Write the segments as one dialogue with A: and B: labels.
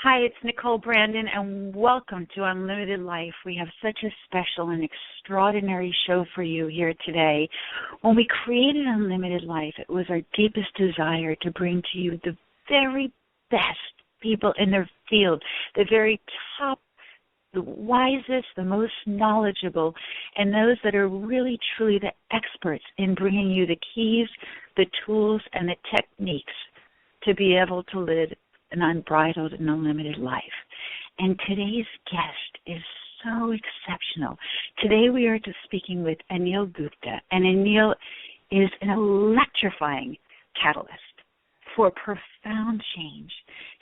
A: Hi, it's Nicole Brandon, and welcome to Unlimited Life. We have such a special and extraordinary show for you here today. When we created Unlimited Life, it was our deepest desire to bring to you the very best people in their field, the very top, the wisest, the most knowledgeable, and those that are really, truly the experts in bringing you the keys, the tools, and the techniques to be able to live an unbridled and unlimited life. And today's guest is so exceptional. Today we are speaking with Anil Gupta, and Anil is an electrifying catalyst for profound change.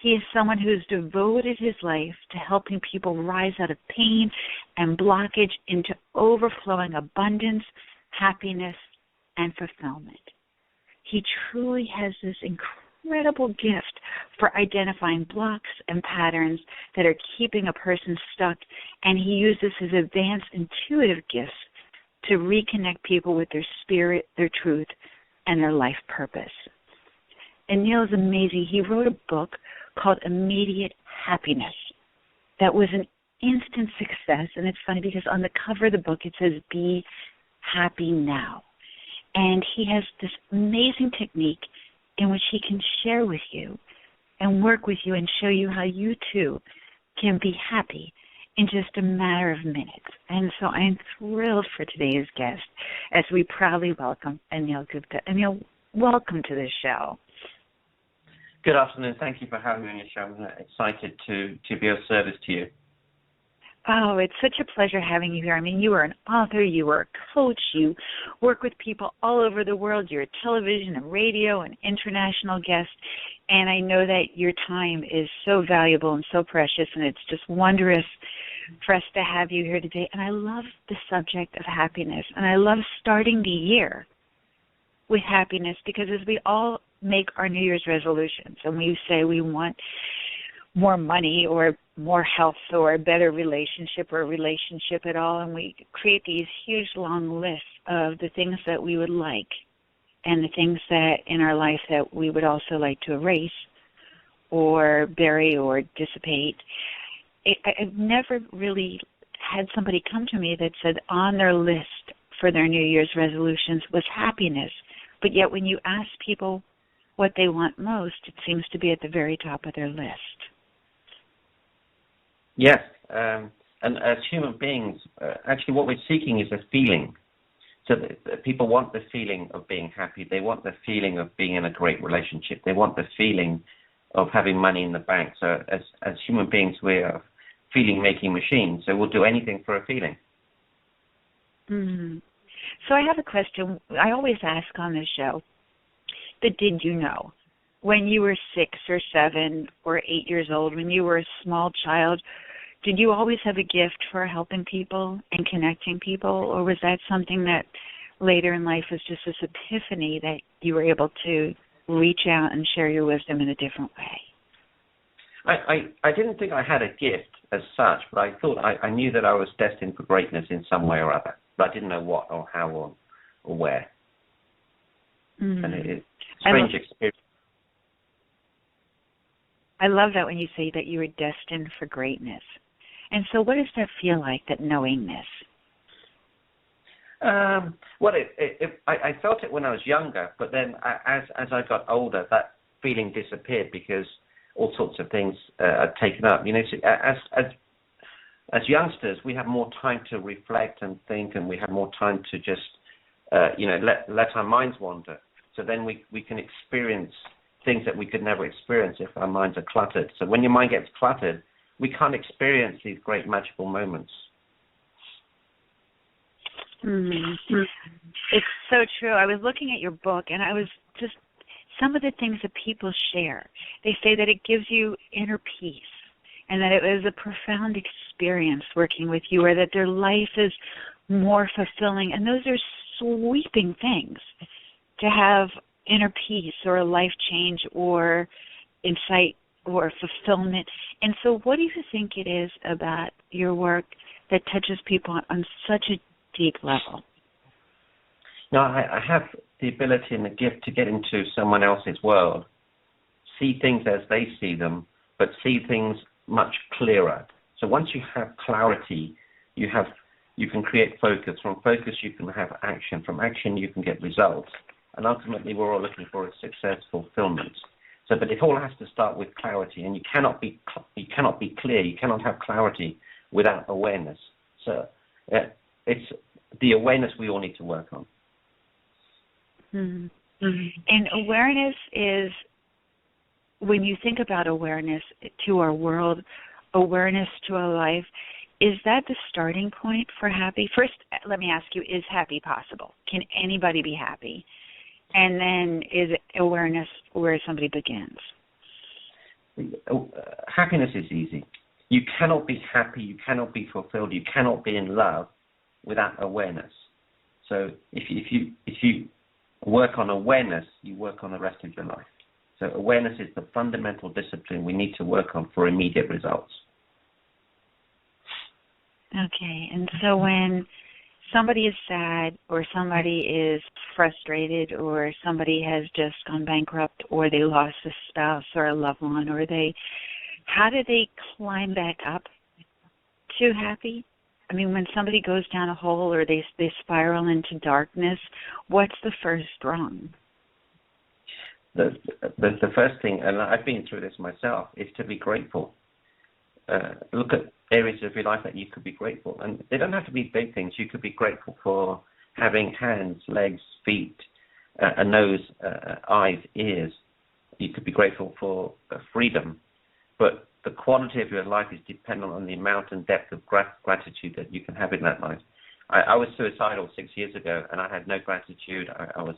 A: He is someone who has devoted his life to helping people rise out of pain and blockage into overflowing abundance, happiness, and fulfillment. He truly has this incredible gift for identifying blocks and patterns that are keeping a person stuck, and he uses his advanced intuitive gifts to reconnect people with their spirit, their truth, and their life purpose. Anil is amazing. He wrote a book called Immediate Happiness that was an instant success, and it's funny because on the cover of the book it says, "Be happy now." And he has this amazing technique in which he can share with you and work with you and show you how you too can be happy in just a matter of minutes. And so I'm thrilled for today's guest as we proudly welcome Anil Gupta. Anil, welcome to the show.
B: Good afternoon. Thank you for having me on your show. I'm excited to be of service to you.
A: Oh, it's such a pleasure having you here. I mean, you are an author, you are a coach, you work with people all over the world. You're a television and radio and international guest, and I know that your time is so valuable and so precious, and it's just wondrous for us to have you here today. And I love the subject of happiness, and I love starting the year with happiness because as we all make our New Year's resolutions and we say we want more money or more health or a better relationship or a relationship at all, and we create these huge long lists of the things that we would like and the things that in our life that we would also like to erase or bury or dissipate. I've never really had somebody come to me that said on their list for their New Year's resolutions was happiness, but yet when you ask people what they want most, it seems to be at the very top of their list.
B: Yes, and as human beings, actually what we're seeking is a feeling. So people want the feeling of being happy. They want the feeling of being in a great relationship. They want the feeling of having money in the bank. So as human beings, we're feeling-making machines, so we'll do anything for a feeling.
A: Mm-hmm. So I have a question. I always ask on this show, the did you know? When you were 6 or 7 or 8 years old, when you were a small child, did you always have a gift for helping people and connecting people, or was that something that later in life was just this epiphany that you were able to reach out and share your wisdom in a different way?
B: I didn't think I had a gift as such, but I thought I knew that I was destined for greatness in some way or other, but I didn't know what or how or where. Mm-hmm. And it's a strange experience.
A: I love that when you say that you were destined for greatness. And so what does that feel like, that knowingness?
B: Well, I felt it when I was younger, but then as I got older, that feeling disappeared because all sorts of things are taken up. You know, as youngsters, we have more time to reflect and think, and we have more time to just, let our minds wander. So then we can experience things that we could never experience if our minds are cluttered. So when your mind gets cluttered, we can't experience these great magical moments.
A: Mm-hmm. It's so true. I was looking at your book, and I was just, some of the things that people share, they say that it gives you inner peace and that it was a profound experience working with you, or that their life is more fulfilling. And those are sweeping things, to have inner peace or a life change or insight or fulfillment. And so what do you think it is about your work that touches people on such a deep level?
B: No, I have the ability and the gift to get into someone else's world, see things as they see them, but see things much clearer. So once you have clarity, you can create focus. From focus, you can have action. From action, you can get results. And ultimately, we're all looking for a success, fulfillment. So, but it all has to start with clarity, and you cannot be clear. You cannot have clarity without awareness. So, it's the awareness we all need to work on.
A: Mm-hmm. And awareness is, when you think about awareness to our world, awareness to our life, is that the starting point for happy? First, let me ask you, is happy possible? Can anybody be happy? And then is awareness where somebody begins?
B: Happiness is easy. You cannot be happy, you cannot be fulfilled, you cannot be in love without awareness. So if you work on awareness, you work on the rest of your life. So awareness is the fundamental discipline we need to work on for immediate results.
A: Okay, and so when somebody is sad, or somebody is frustrated, or somebody has just gone bankrupt, or they lost a spouse or a loved one, how do they climb back up to happy? I mean, when somebody goes down a hole or they spiral into darkness, what's the first rung?
B: The first thing, and I've been through this myself, is to be grateful. Look at areas of your life that you could be grateful. And they don't have to be big things. You could be grateful for having hands, legs, feet, a nose, eyes, ears. You could be grateful for freedom. But the quality of your life is dependent on the amount and depth of gratitude that you can have in that life. I was suicidal 6 years ago, and I had no gratitude. I was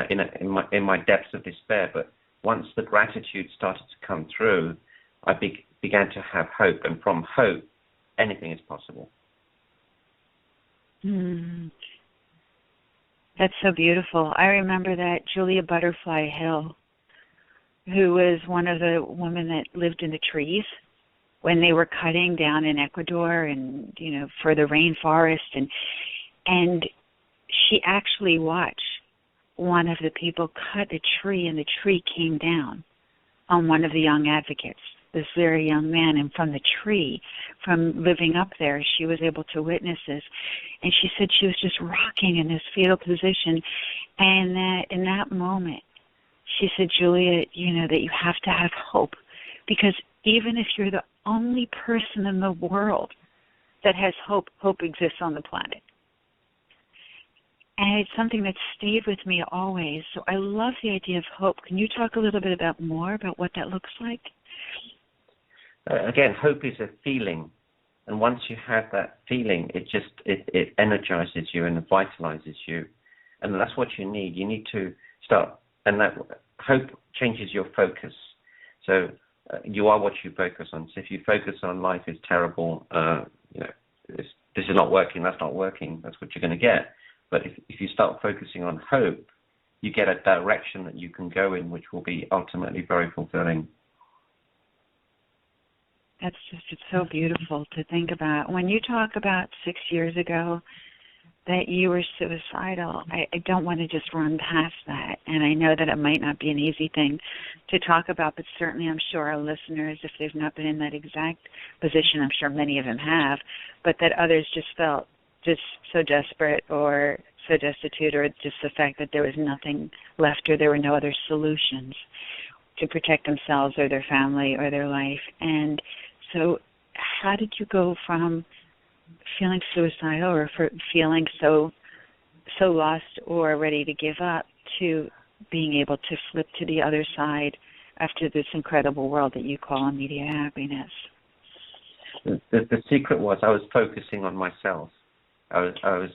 B: in my depths of despair. But once the gratitude started to come through, I began to have hope, and from hope, anything is possible.
A: That's so beautiful. I remember that Julia Butterfly Hill, who was one of the women that lived in the trees when they were cutting down in Ecuador and, for the rainforest, and she actually watched one of the people cut a tree, and the tree came down on one of the young advocates, this very young man, and from the tree, from living up there, she was able to witness this. And she said she was just rocking in this fetal position, and that in that moment, she said, Julia, that you have to have hope, because even if you're the only person in the world that has hope, hope exists on the planet. And it's something that stayed with me always. So I love the idea of hope. Can you talk a little bit more about what that looks like?
B: Again, hope is a feeling. And once you have that feeling, it energizes you and it vitalizes you. And that's what you need. You need to start. And that hope changes your focus. So you are what you focus on. So if you focus on life is terrible, this is not working, that's not working, that's what you're going to get. But if you start focusing on hope, you get a direction that you can go in, which will be ultimately very fulfilling.
A: It's so beautiful to think about. When you talk about 6 years ago that you were suicidal, I don't want to just run past that. And I know that it might not be an easy thing to talk about, but certainly I'm sure our listeners, if they've not been in that exact position, I'm sure many of them have, but that others just felt just so desperate or so destitute, or just the fact that there was nothing left or there were no other solutions to protect themselves or their family or their life. And so how did you go from feeling suicidal or feeling so lost or ready to give up to being able to flip to the other side after this incredible world that you call immediate happiness?
B: The secret was I was focusing on myself. I was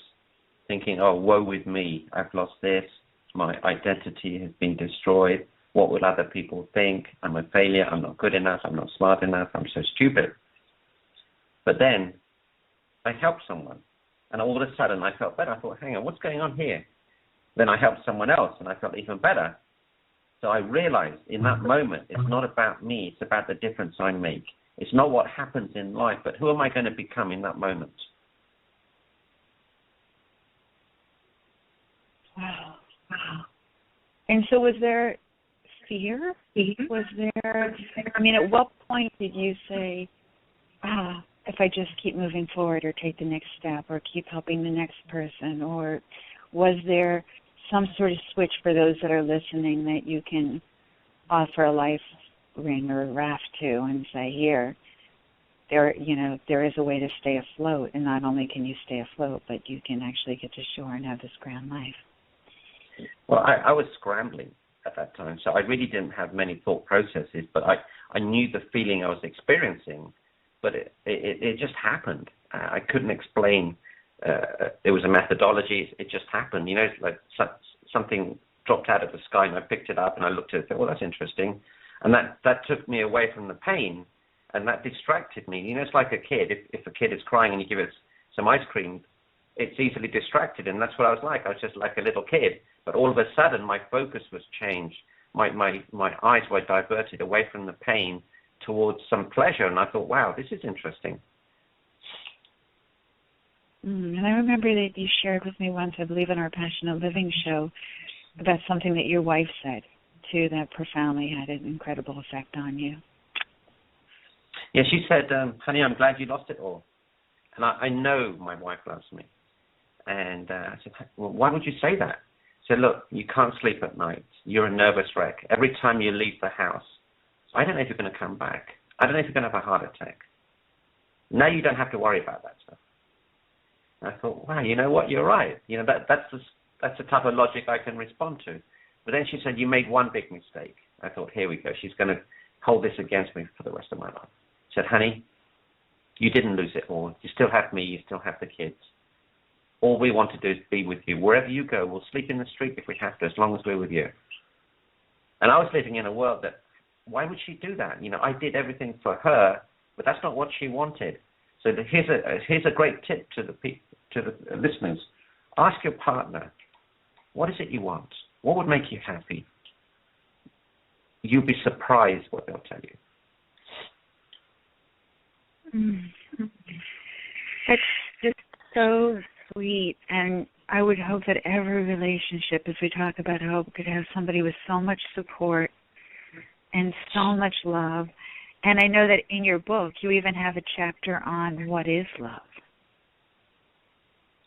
B: thinking, oh, woe with me. I've lost this. My identity has been destroyed. What will other people think? I'm a failure. I'm not good enough. I'm not smart enough. I'm so stupid. But then I helped someone, and all of a sudden I felt better. I thought, hang on, what's going on here? Then I helped someone else, and I felt even better. So I realized in that moment, it's not about me. It's about the difference I make. It's not what happens in life, but who am I going to become in that moment?
A: Wow. And so was there fear? Was there, I mean, at what point did you say, if I just keep moving forward or take the next step or keep helping the next person? Or was there some sort of switch for those that are listening that you can offer a life ring or a raft to and say, here, there is a way to stay afloat, and not only can you stay afloat, but you can actually get to shore and have this grand life?
B: Well, I was scrambling at that time, so I really didn't have many thought processes, but I knew the feeling I was experiencing, but it just happened. I couldn't explain. There was a methodology. It just happened. It's like something dropped out of the sky, and I picked it up, and I looked at it and thought, well, that's interesting. And that took me away from the pain, and that distracted me. It's like a kid. If a kid is crying and you give it some ice cream, it's easily distracted, and that's what I was like. I was just like a little kid. But all of a sudden, my focus was changed. My eyes were diverted away from the pain towards some pleasure, and I thought, wow, this is interesting.
A: And I remember that you shared with me once, I believe in our Passionate Living show, about something that your wife said, too, that profoundly had an incredible effect on you.
B: Yeah, she said, honey, I'm glad you lost it all. And I know my wife loves me. And I said, well, why would you say that? She said, look, you can't sleep at night. You're a nervous wreck. Every time you leave the house, I don't know if you're going to come back. I don't know if you're going to have a heart attack. Now you don't have to worry about that stuff. And I thought, wow, you know what? You're right. That's the type of logic I can respond to. But then she said, you made one big mistake. I thought, here we go. She's going to hold this against me for the rest of my life. She said, honey, you didn't lose it all. You still have me. You still have the kids. All we want to do is be with you. Wherever you go, we'll sleep in the street if we have to, as long as we're with you. And I was living in a world that, why would she do that? I did everything for her, but that's not what she wanted. So here's a great tip to the listeners. Ask your partner, what is it you want? What would make you happy? You'll be surprised what they'll tell you.
A: That's just so sweet, and I would hope that every relationship, as we talk about hope, could have somebody with so much support and so much love. And I know that in your book, you even have a chapter on what is love.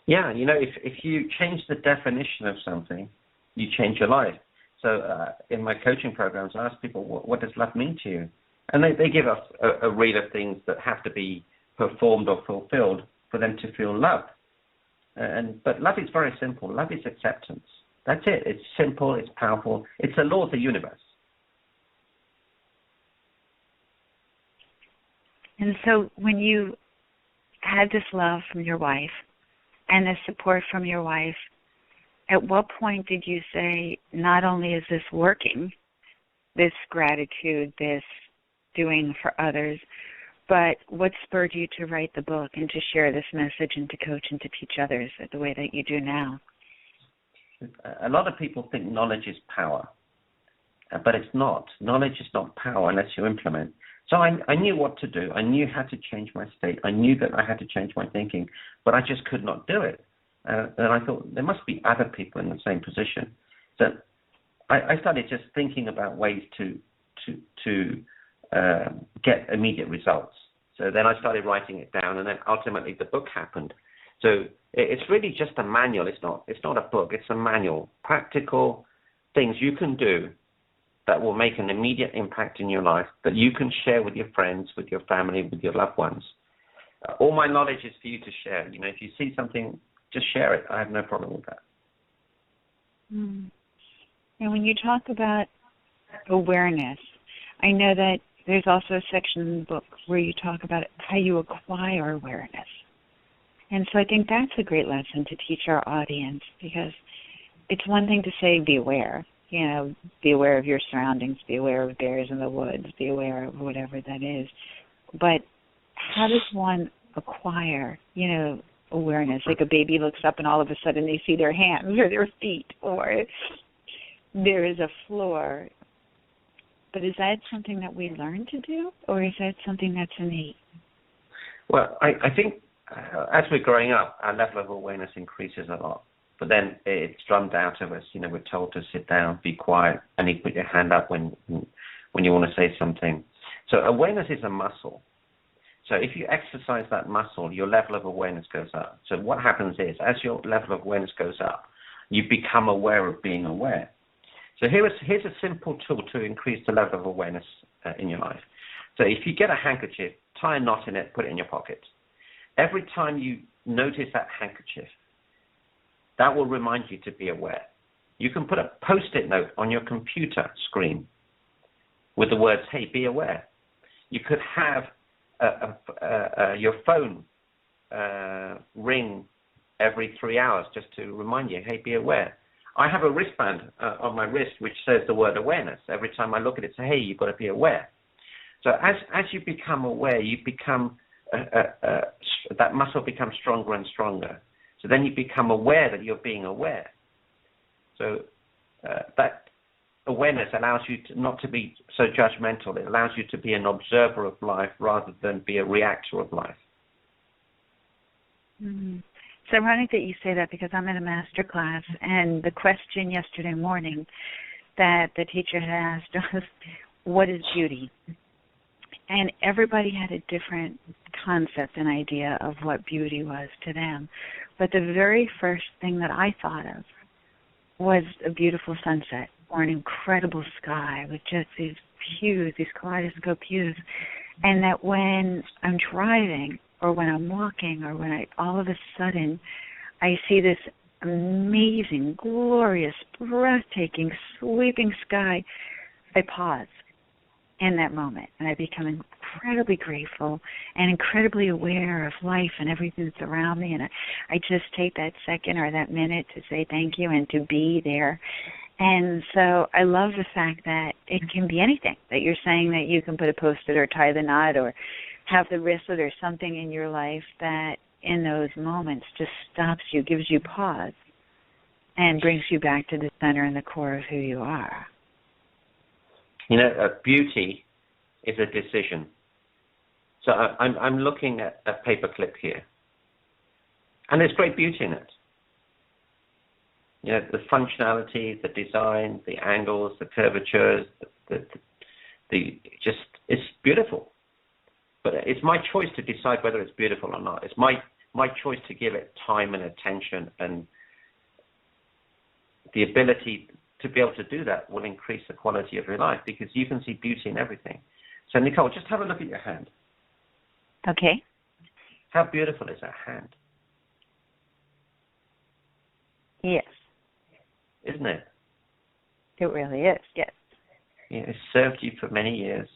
B: Yeah, if you change the definition of something, you change your life. So in my coaching programs, I ask people, what does love mean to you? And they give us a reel of things that have to be performed or fulfilled for them to feel loved. But love is very simple. Love is acceptance. That's it. It's simple. It's powerful. It's the law of the universe.
A: And so when you had this love from your wife and the support from your wife, at what point did you say, not only is this working, this gratitude, this doing for others, but what spurred you to write the book and to share this message and to coach and to teach others the way that you do now?
B: A lot of people think knowledge is power, but it's not. Knowledge is not power unless you implement. So I knew what to do. I knew how to change my state. I knew that I had to change my thinking, but I just could not do it. And I thought there must be other people in the same position. So I started just thinking about ways to get immediate results. So then I started writing it down, and then ultimately the book happened. So it's really just a manual. It's not a book. It's a manual. Practical things you can do that will make an immediate impact in your life that you can share with your friends, with your family, with your loved ones. All my knowledge is for you to share. If you see something, just share it. I have no problem with that.
A: And when you talk about awareness, I know that there's also a section in the book where you talk about how you acquire awareness. And so I think that's a great lesson to teach our audience, because it's one thing to say be aware, be aware of your surroundings, be aware of bears in the woods, be aware of whatever that is. But how does one acquire, awareness? Like a baby looks up and all of a sudden they see their hands or their feet, or there is a floor. But is that something that we learn to do, or is that something that's innate?
B: Well, I think as we're growing up, our level of awareness increases a lot. but then it's drummed out of us. We're told to sit down, be quiet, and you put your hand up when you want to say something. So awareness is a muscle. So if you exercise that muscle, your level of awareness goes up. So what happens is, as your level of awareness goes up, you become aware of being aware. So here's a simple tool to increase the level of awareness in your life. So if you get a handkerchief, tie a knot in it, put it in your pocket. Every time you notice that handkerchief, that will remind you to be aware. You can put a Post-it note on your computer screen with the words, hey, be aware. You could have your phone ring every 3 hours just to remind you, hey, be aware. I have a wristband on my wrist which says the word awareness. Every time I look at it, say, hey, you've got to be aware. So as you become aware, you become that muscle becomes stronger and stronger. So then you become aware that you're being aware. So that awareness allows you not to be so judgmental. It allows you to be an observer of life rather than be a reactor of life.
A: Mm-hmm. It's ironic that you say that, because I'm in a master class, and the question yesterday morning that the teacher had asked was, what is beauty? And everybody had a different concept and idea of what beauty was to them. But the very first thing that I thought of was a beautiful sunset or an incredible sky with just these views, these kaleidoscope views. And that when I'm driving or when I'm walking or when all of a sudden I see this amazing, glorious, breathtaking, sweeping sky, I pause in that moment, and I become incredibly grateful and incredibly aware of life and everything that's around me, and I just take that second or that minute to say thank you and to be there. And so I love the fact that it can be anything, that you're saying that you can put a Post-it or tie the knot or have the wristlet or something in your life that in those moments just stops you, gives you pause, and brings you back to the center and the core of who you are.
B: Beauty is a decision. So I'm looking at a paperclip here, and there's great beauty in it. The functionality, the design, the angles, the curvatures, it's beautiful. But it's my choice to decide whether it's beautiful or not. It's my choice to give it time and attention, and the ability to be able to do that will increase the quality of your life, because you can see beauty in everything. So, Nicole, just have a look at your hand.
A: Okay.
B: How beautiful is that hand?
A: Yes.
B: Isn't it?
A: It really is, yes.
B: Yeah, it's served you for many years.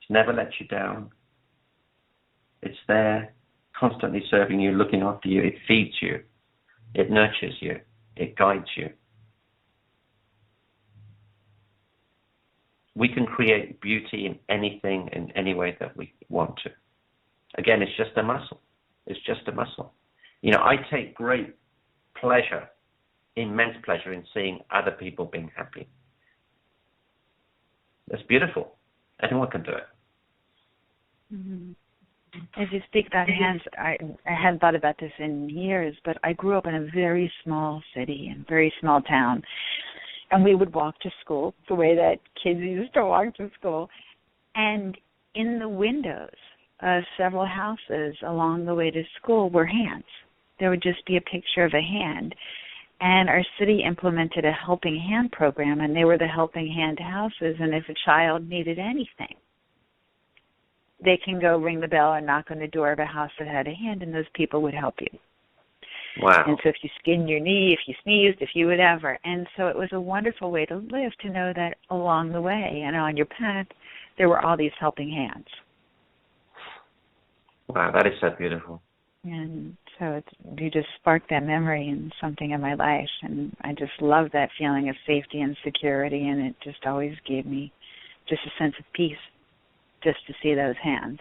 B: It's never let you down. It's there, constantly serving you, looking after you. It feeds you. It nurtures you. It guides you. We can create beauty in anything, in any way that we want to. Again, it's just a muscle. It's just a muscle. I take great pleasure, immense pleasure in seeing other people being happy. That's beautiful. Anyone can do it.
A: Mm-hmm. As you speak about hands, I hadn't thought about this in years, but I grew up in a very small city, in a very small town. And we would walk to school the way that kids used to walk to school. And in the windows of several houses along the way to school were hands. There would just be a picture of a hand. And our city implemented a helping hand program, and they were the helping hand houses. And if a child needed anything, they can go ring the bell or knock on the door of a house that had a hand, and those people would help you.
B: Wow.
A: And so if you skinned your knee, if you sneezed, if you whatever. And so it was a wonderful way to live, to know that along the way and on your path, there were all these helping hands.
B: Wow, that is so beautiful.
A: And so you just sparked that memory in something in my life, and I just love that feeling of safety and security, and it just always gave me just a sense of peace just to see those hands.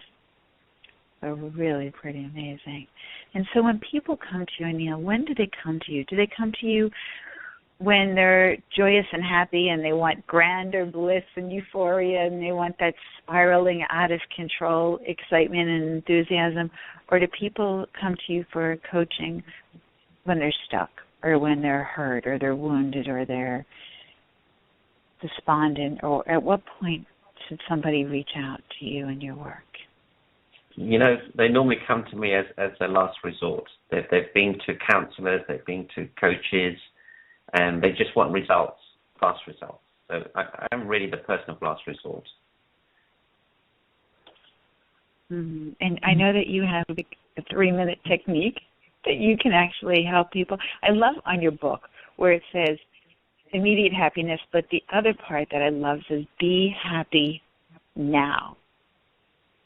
A: They were really pretty amazing. And so when people come to you, Anil, when do they come to you? Do they come to you when they're joyous and happy and they want grander bliss and euphoria and they want that spiraling out of control excitement and enthusiasm? Or do people come to you for coaching when they're stuck or when they're hurt or they're wounded or they're despondent, or at what point should somebody reach out to you and your work?
B: They normally come to me as a last resort. They've been to counselors, they've been to coaches, and they just want results, fast results. So I'm really the person of last resort.
A: Mm-hmm. And I know that you have a 3-minute technique that you can actually help people. I love on your book where it says immediate happiness, but the other part that I love says be happy now.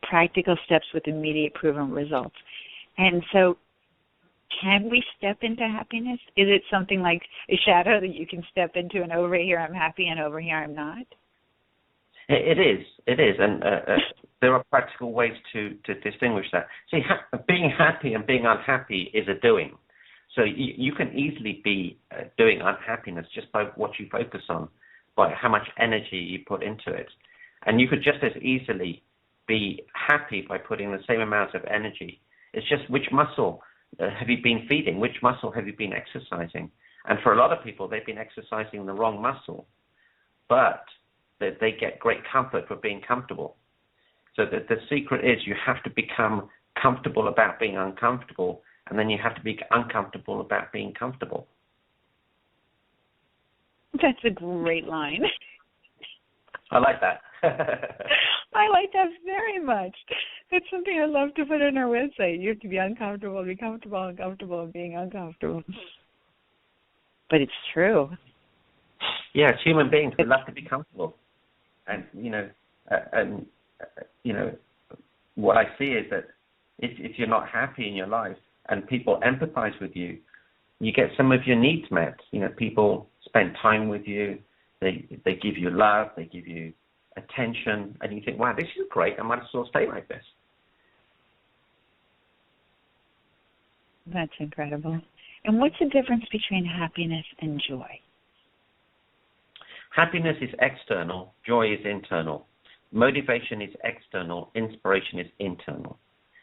A: Practical steps with immediate proven results. And so can we step into happiness? Is it something like a shadow that you can step into, and over here I'm happy and over here I'm not?
B: It is. And there are practical ways to distinguish that. See, being happy and being unhappy is a doing. So you can easily be doing unhappiness just by what you focus on, by how much energy you put into it. And you could just as easily be happy by putting the same amount of energy. It's just which muscle have you been feeding? Which muscle have you been exercising? And for a lot of people, they've been exercising the wrong muscle, but they get great comfort for being comfortable. So the secret is you have to become comfortable about being uncomfortable, and then you have to be uncomfortable about being comfortable.
A: That's a great line.
B: I like that.
A: I like that very much. That's something I love to put on our website. You have to be uncomfortable, be comfortable, uncomfortable, and being uncomfortable. But it's true.
B: Yeah, as human beings, we love to be comfortable. And, what I see is that if you're not happy in your life and people empathize with you, you get some of your needs met. People spend time with you. They give you love. They give you attention. And you think, wow, this is great. I might as well stay like this.
A: That's incredible. And what's the difference between happiness and joy?
B: Happiness is external. Joy is internal. Motivation is external. Inspiration is internal.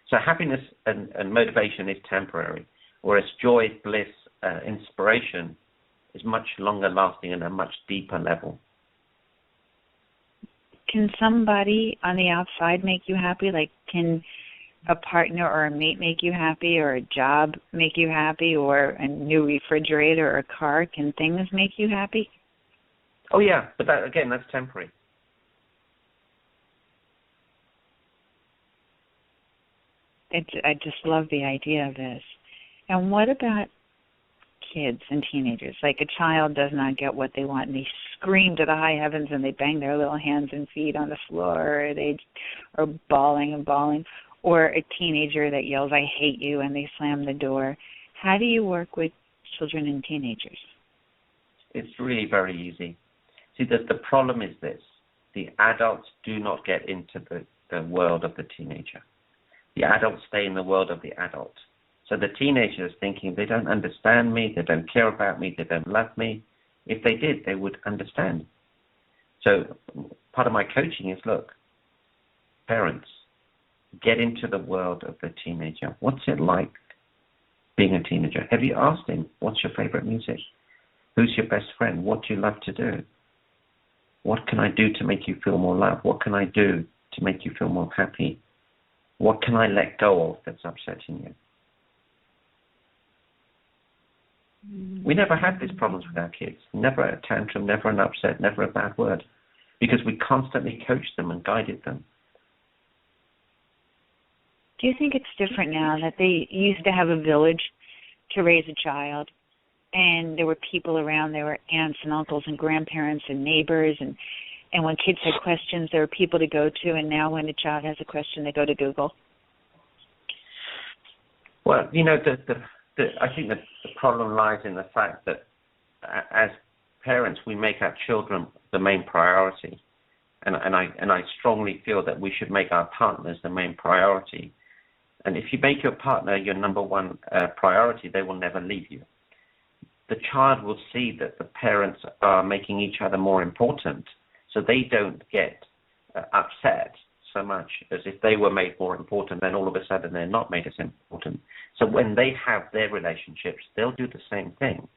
B: So happiness and motivation is temporary, whereas joy, bliss, inspiration is much longer lasting and a much deeper level.
A: Can somebody on the outside make you happy? Like, can a partner or a mate make you happy, or a job make you happy, or a new refrigerator or a car? Can things make you happy?
B: Oh, yeah, but that's temporary.
A: I just love the idea of this. And what about kids and teenagers? Like, a child does not get what they want, and they scream to the high heavens, and they bang their little hands and feet on the floor, or they are bawling and bawling. Or a teenager that yells, "I hate you," and they slam the door. How do you work with children and teenagers?
B: It's really very easy. See, the problem is this. The adults do not get into the world of the teenager. The adults stay in the world of the adult. So the teenager is thinking, they don't understand me, they don't care about me, they don't love me. If they did, they would understand. So part of my coaching is, look, parents, get into the world of the teenager. What's it like being a teenager? Have you asked him, what's your favorite music? Who's your best friend? What do you love to do? What can I do to make you feel more loved? What can I do to make you feel more happy? What can I let go of that's upsetting you? We never have these problems with our kids. Never a tantrum, never an upset, never a bad word, because we constantly coached them and guided them.
A: Do you think it's different now that they used to have a village to raise a child, and there were people around, there were aunts and uncles and grandparents and neighbors, and when kids had questions, there were people to go to, and now when a child has a question, they go to Google?
B: Well, I think that the problem lies in the fact that as parents, we make our children the main priority. And I strongly feel that we should make our partners the main priority. And if you make your partner your number one priority, they will never leave you. The child will see that the parents are making each other more important, so they don't get upset so much as if they were made more important, then all of a sudden they're not made as important. So when they have their relationships, they'll do the same thing.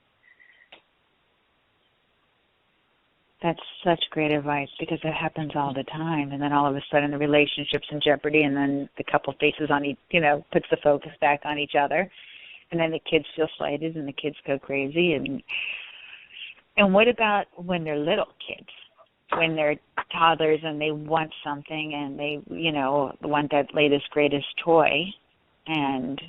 A: That's such great advice, because it happens all the time, and then all of a sudden the relationship's in jeopardy, and then the couple faces on each, puts the focus back on each other, and then the kids feel slighted, and the kids go crazy. And what about when they're little kids, when they're toddlers and they want something and they, want that latest, greatest toy, and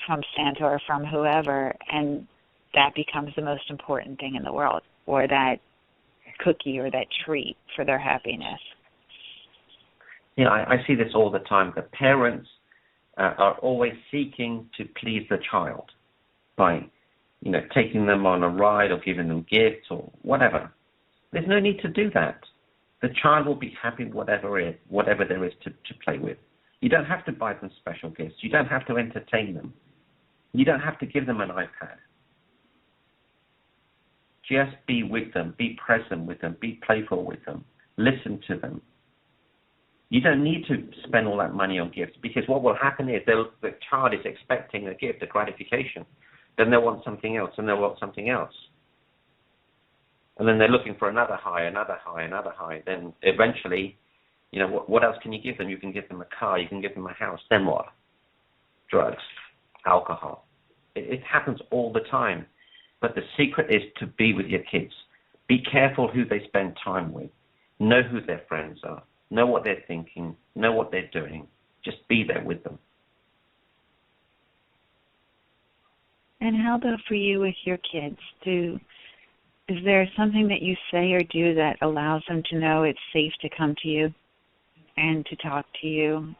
A: from Santa or from whoever, and that becomes the most important thing in the world, or that cookie or that treat for their happiness.
B: Yeah, I see this all the time. The parents are always seeking to please the child by, taking them on a ride or giving them gifts or whatever. There's no need to do that. The child will be happy with whatever there is to play with. You don't have to buy them special gifts. You don't have to entertain them. You don't have to give them an iPad. Just be with them, be present with them, be playful with them, listen to them. You don't need to spend all that money on gifts, because what will happen is the child is expecting a gift, a gratification. Then they'll want something else, and they'll want something else. And then they're looking for another high, another high, another high. Then eventually, what else can you give them? You can give them a car, you can give them a house. Then what? Drugs, alcohol. It happens all the time. But the secret is to be with your kids. Be careful who they spend time with. Know who their friends are. Know what they're thinking. Know what they're doing. Just be there with them.
A: And how about for you with your kids? Is there something that you say or do that allows them to know it's safe to come to you and to talk to you?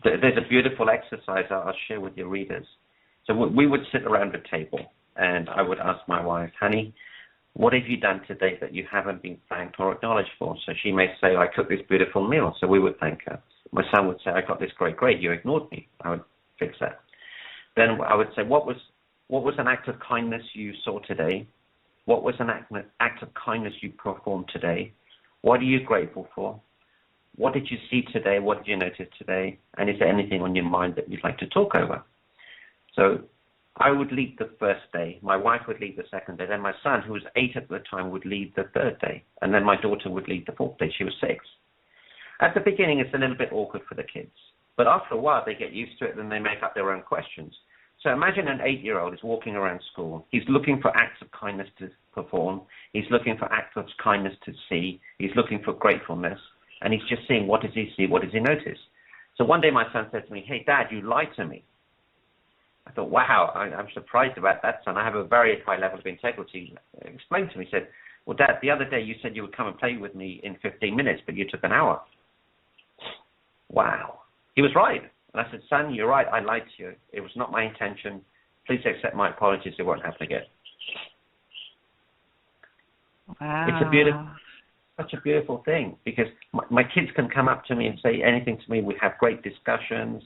B: There's a beautiful exercise I'll share with your readers. So we would sit around the table, and I would ask my wife, honey, what have you done today that you haven't been thanked or acknowledged for? So she may say, I cooked this beautiful meal, so we would thank her. My son would say, I got this great grade, you ignored me. I would fix that. Then I would say, what was an act of kindness you saw today? What was an act of kindness you performed today? What are you grateful for? What did you see today? What did you notice today? And is there anything on your mind that you'd like to talk over? So I would lead the first day. My wife would lead the second day. Then my son, who was 8 at the time, would lead the third day. And then my daughter would lead the fourth day. She was 6. At the beginning, it's a little bit awkward for the kids. But after a while, they get used to it, and they make up their own questions. So imagine an 8-year-old is walking around school. He's looking for acts of kindness to perform. He's looking for acts of kindness to see. He's looking for gratefulness. And he's just seeing, what does he see? What does he notice? So one day my son said to me, hey, Dad, you lied to me. I thought, wow, I'm surprised about that, son. I have a very high level of integrity. He explained to me, he said, well, Dad, the other day you said you would come and play with me in 15 minutes, but you took an hour. Wow. He was right. And I said, son, you're right. I lied to you. It was not my intention. Please accept my apologies. It won't happen again.
A: Wow.
B: It's such a beautiful thing, because my kids can come up to me and say anything to me. We have great discussions,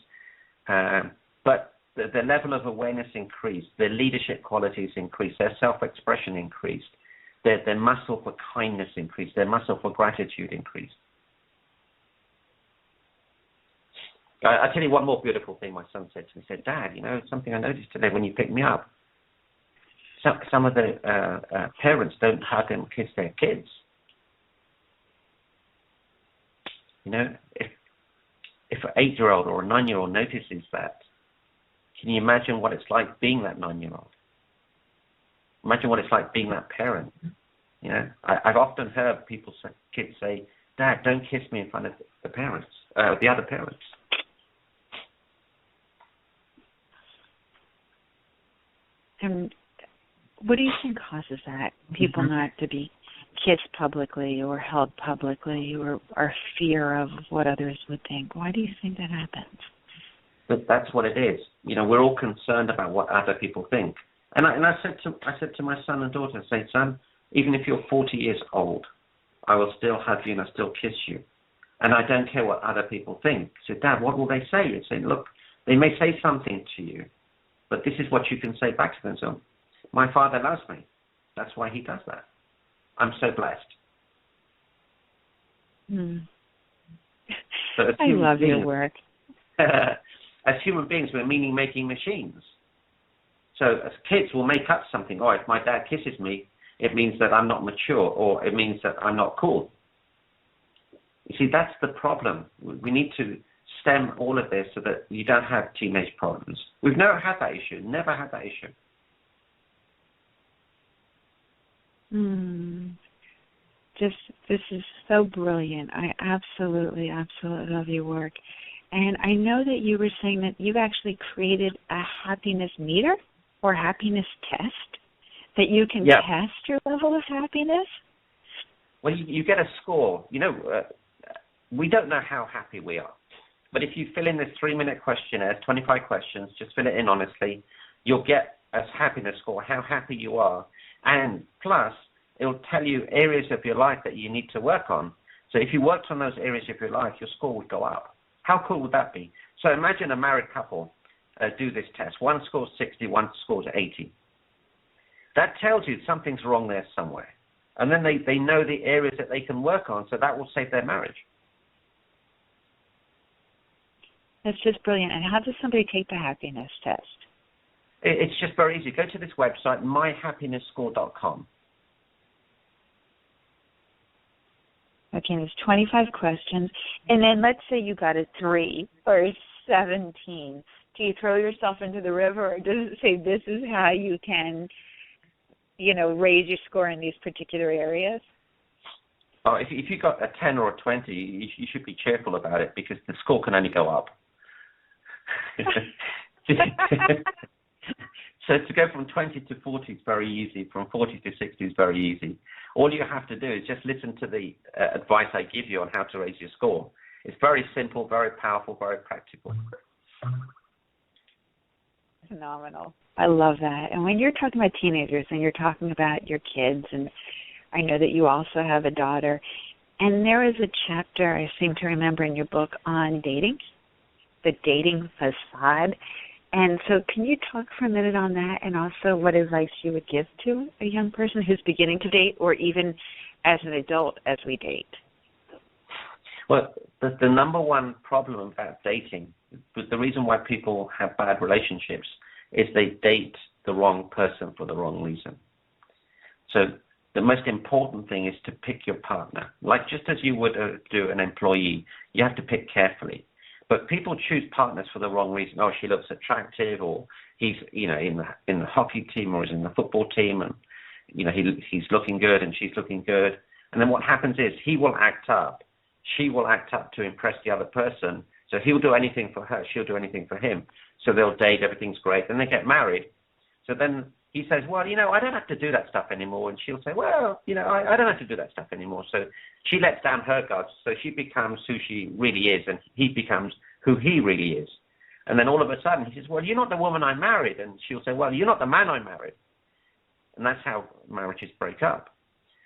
B: but the level of awareness increased, their leadership qualities increased, their self-expression increased, their muscle for kindness increased, their muscle for gratitude increased. I'll tell you one more beautiful thing my son said to me. He said, Dad, something I noticed today when you picked me up. Some of the parents don't hug and kiss their kids. If an 8-year-old or a 9-year-old notices that, can you imagine what it's like being that 9-year-old? Imagine what it's like being that parent. I've often heard kids say, Dad, don't kiss me in front of the parents, the other parents.
A: And what do you think causes that? People not to be kissed publicly or held publicly, or fear of what others would think. Why do you think that happens?
B: But that's what it is. We're all concerned about what other people think. And I said to my son and daughter, I say, son, even if you're 40 years old, I will still hug you and I'll still kiss you. And I don't care what other people think. I said, Dad, what will they say? I say, look, they may say something to you, but this is what you can say back to them. So, my father loves me. That's why he does that. I'm so blessed. So
A: I love your work.
B: As human beings, we're meaning-making machines. So as kids, we'll make up something. Oh, if my dad kisses me, It means that I'm not mature, or it means that I'm not cool. You see, that's the problem. We need to stem all of this so that you don't have teenage problems. We've never had that issue, never had that issue.
A: This is so brilliant. I absolutely love your work. And I know that you were saying that you've actually created a happiness meter or happiness test, that you can test your level of happiness.
B: Well, you get a score. We don't know how happy we are. But if you fill in this 3-minute questionnaire, 25 questions, just fill it in honestly, you'll get a happiness score, how happy you are. And plus, it'll tell you areas of your life that you need to work on. So if you worked on those areas of your life, your score would go up. How cool would that be? So imagine a married couple do this test. One scores 60, one scores 80. That tells you something's wrong there somewhere. And then they know the areas that they can work on, so that will save their marriage.
A: That's just brilliant. And how does somebody take the happiness test?
B: It's just very easy. Go to this website, myhappinessscore.com.
A: Okay, there's 25 questions. And then let's say you got a 3 or 17. Do you throw yourself into the river, or does it say this is how you can, raise your score in these particular areas?
B: Oh, if you got a 10 or a 20, you should be cheerful about it, because the score can only go up. So to go from 20 to 40 is very easy. From 40 to 60 is very easy. All you have to do is just listen to the advice I give you on how to raise your score. It's very simple, very powerful, very practical.
A: Phenomenal. I love that. And when you're talking about teenagers and you're talking about your kids, and I know that you also have a daughter, and there is a chapter, I seem to remember in your book, on dating, the dating facade. And so can you talk for a minute on that, and also what advice you would give to a young person who's beginning to date, or even as an adult as we date?
B: Well, the number one problem about dating, the reason why people have bad relationships, is they date the wrong person for the wrong reason. So the most important thing is to pick your partner. Like just as you would do an employee, you have to pick carefully. But people choose partners for the wrong reason. Oh, she looks attractive, or he's, in the hockey team, or he's in the football team, and he's looking good and she's looking good. And then what happens is he will act up, she will act up to impress the other person. So he'll do anything for her, she'll do anything for him. So they'll date, everything's great, then they get married. So then he says, well, I don't have to do that stuff anymore. And she'll say, well, I don't have to do that stuff anymore. So she lets down her guards. So she becomes who she really is, and he becomes who he really is. And then all of a sudden he says, well, you're not the woman I married. And she'll say, well, you're not the man I married. And that's how marriages break up.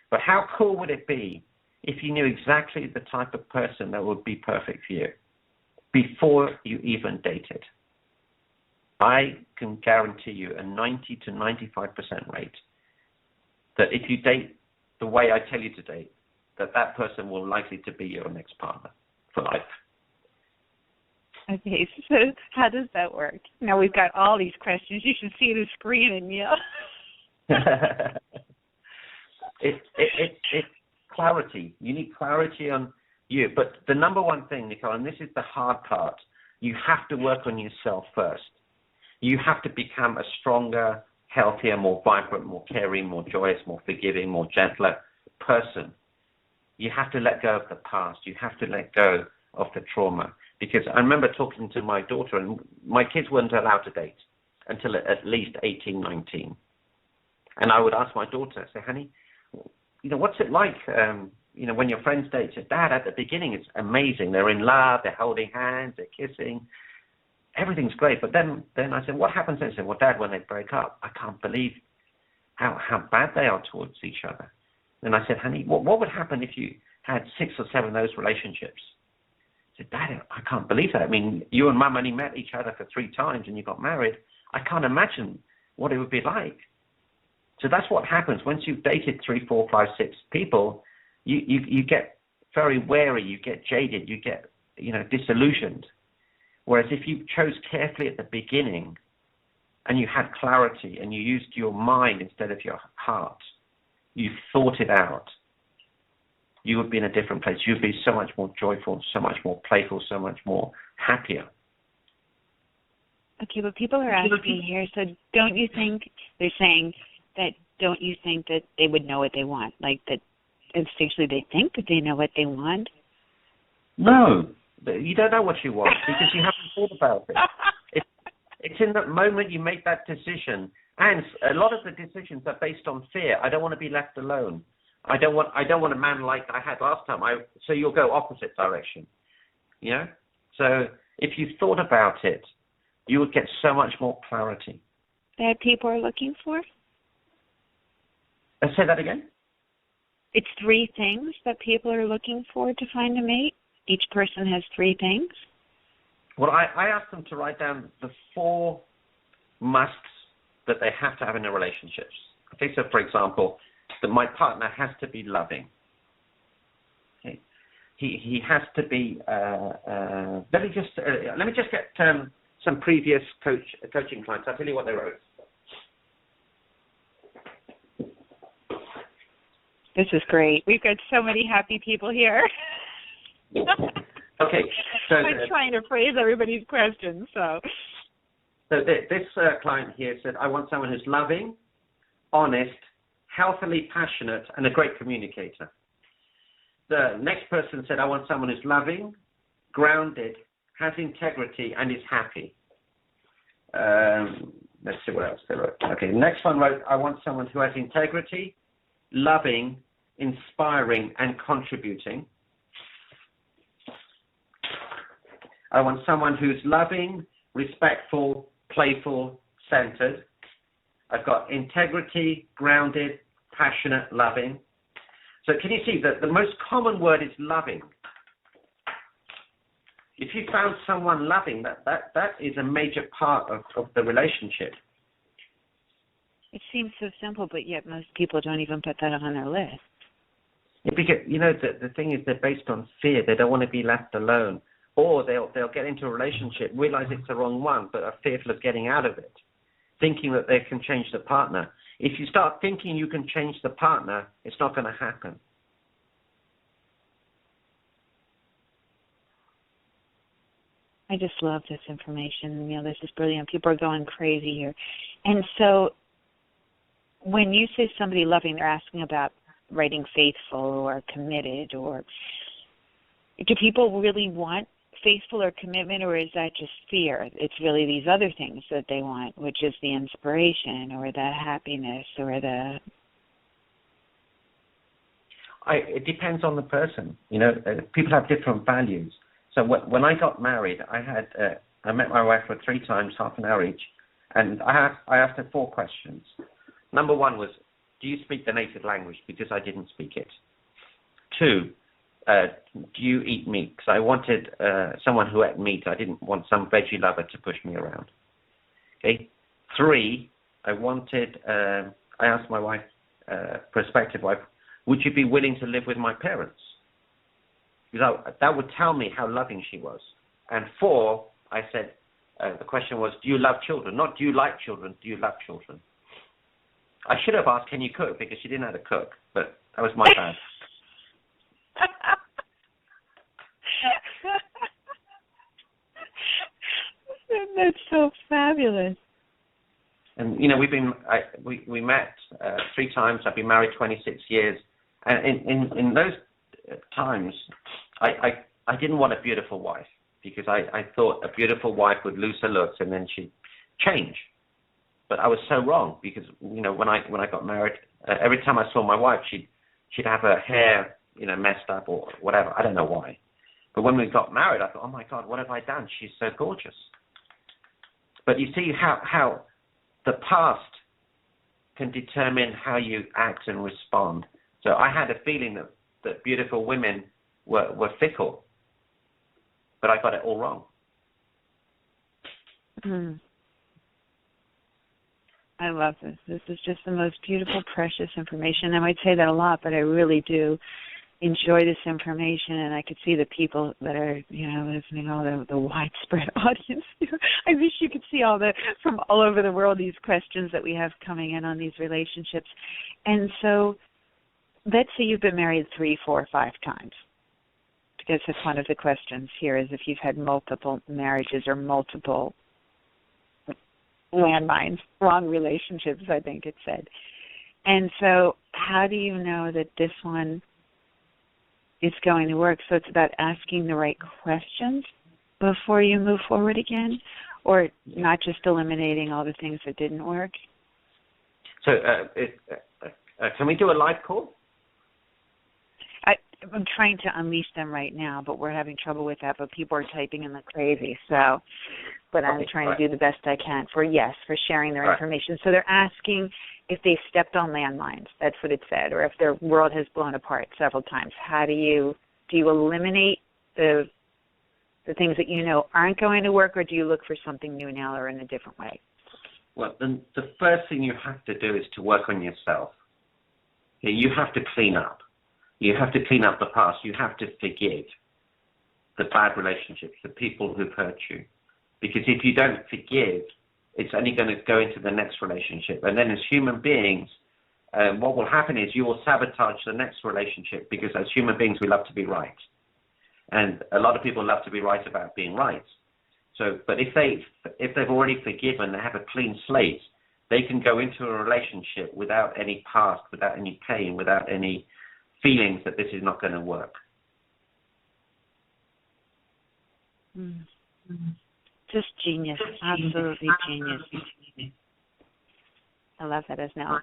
B: But how cool would it be if you knew exactly the type of person that would be perfect for you before you even dated? I can guarantee you a 90 to 95% rate that if you date the way I tell you to date, that person will likely to be your next partner for life.
A: Okay, so how does that work? Now we've got all these questions. You should see the screen and
B: It's clarity. You need clarity on you. But the number one thing, Nicole, and this is the hard part, you have to work on yourself first. You have to become a stronger, healthier, more vibrant, more caring, more joyous, more forgiving, more gentler person. You have to let go of the past. You have to let go of the trauma. Because I remember talking to my daughter, and my kids weren't allowed to date until at least 18, 19. And I would ask my daughter, I say, honey, what's it like, when your friends date? She said, Dad, at the beginning it's amazing. They're in love, they're holding hands, they're kissing. Everything's great. But then I said, what happens then? She said, well, Dad, when they break up, I can't believe how bad they are towards each other. And I said, honey, what would happen if you had 6 or 7 of those relationships? I said, Dad, I can't believe that. I mean, you and Mum only met each other for 3 times and you got married. I can't imagine what it would be like. So that's what happens. Once you've dated 3, 4, 5, 6 people, you get very wary, you get jaded, you get, disillusioned. Whereas if you chose carefully at the beginning and you had clarity and you used your mind instead of your heart, you thought it out, you would be in a different place. You'd be so much more joyful, so much more playful, so much more happier.
A: Okay, but people are asking here, so don't you think, they're saying that, don't you think that they would know what they want? Like that instinctually they think that they know what they want?
B: No, you don't know what you want because you haven't thought about it. It's in that moment you make that decision. And a lot of the decisions are based on fear. I don't want to be left alone. I don't want a man like I had last time. So you'll go opposite direction. You know? So if you thought about it, you would get so much more clarity.
A: That people are looking for?
B: Say that again?
A: It's 3 things that people are looking for to find a mate? Each person has 3 things?
B: Well, I asked them to write down the 4 musts that they have to have in their relationships. Okay, so for example, that my partner has to be loving. Okay. He has to be. Let me just get some previous coaching clients. I'll tell you what they wrote.
A: This is great. We've got so many happy people here.
B: Okay. So
A: I'm trying to phrase everybody's questions. So
B: this client here said, I want someone who's loving, honest, healthily passionate, and a great communicator. The next person said, I want someone who's loving, grounded, has integrity, and is happy. Let's see what else they wrote. Okay, next one wrote, I want someone who has integrity, loving, inspiring, and contributing. I want someone who's loving, respectful, playful, centered. I've got integrity, grounded, passionate, loving. So can you see that the most common word is loving? If you found someone loving, that is a major part of the relationship.
A: It seems so simple, but yet most people don't even put that on their list.
B: Yeah, because, you know, the thing is they're based on fear. They don't want to be left alone. Or they'll get into a relationship, realize it's the wrong one, but are fearful of getting out of it, thinking that they can change the partner. If you start thinking you can change the partner, it's not going to happen.
A: I just love this information. You know, this is brilliant. People are going crazy here. And so when you say somebody loving, they're asking about writing faithful or committed, or do people really want faithful or commitment, or is that just fear? It's really these other things that they want, which is the inspiration or the happiness or the...
B: It depends on the person. You know, people have different values. So when I got married, I met my wife for 3 times, half an hour each, and I asked her 4 questions. Number 1 was, do you speak the native language? Because I didn't speak it. 2, do you eat meat? Because I wanted someone who ate meat. I didn't want some veggie lover to push me around. Okay. 3, I asked my wife, prospective wife, would you be willing to live with my parents? Because that would tell me how loving she was. And 4, I said, the question was, do you love children? Not do you like children, do you love children? I should have asked, can you cook? Because she didn't know how to cook, but that was my bad.
A: That's so fabulous.
B: And, you know, we met 3 times. I've been married 26 years. And in those times, I didn't want a beautiful wife because I thought a beautiful wife would lose her looks and then she'd change. But I was so wrong because, you know, when I got married, every time I saw my wife, she'd have her hair, you know, messed up or whatever. I don't know why. But when we got married, I thought, oh my God, what have I done? She's so gorgeous. But you see how the past can determine how you act and respond. So I had a feeling that beautiful women were fickle, but I got it all wrong.
A: Mm. I love this. This is just the most beautiful, precious information. I might say that a lot, but I really do enjoy this information, and I could see the people that are, you know, listening, all the widespread audience. I wish you could see from all over the world these questions that we have coming in on these relationships. And so let's say you've been married 3, 4, 5 times, because that's one of the questions here is if you've had multiple marriages or multiple landmines, wrong relationships, I think it said. And so how do you know that this one is going to work? So it's about asking the right questions before you move forward again, or not just eliminating all the things that didn't work?
B: So can we do a live call?
A: I'm trying to unleash them right now, but we're having trouble with that. But people are typing in like crazy. So, but I'm trying to do the best I can for sharing their information. So they're asking if they stepped on landmines. That's what it said, or if their world has blown apart several times. How do you eliminate the things that you know aren't going to work, or do you look for something new now or in a different way?
B: Well, then the first thing you have to do is to work on yourself. You have to clean up. You have to clean up the past. You have to forgive the bad relationships, the people who've hurt you. Because if you don't forgive, it's only going to go into the next relationship. And then as human beings, what will happen is you will sabotage the next relationship, because as human beings, we love to be right. And a lot of people love to be right about being right. So, but if they've already forgiven, they have a clean slate, they can go into a relationship without any past, without any pain, without any feelings that this is not going to work.
A: Just genius, absolutely genius. I love that as now.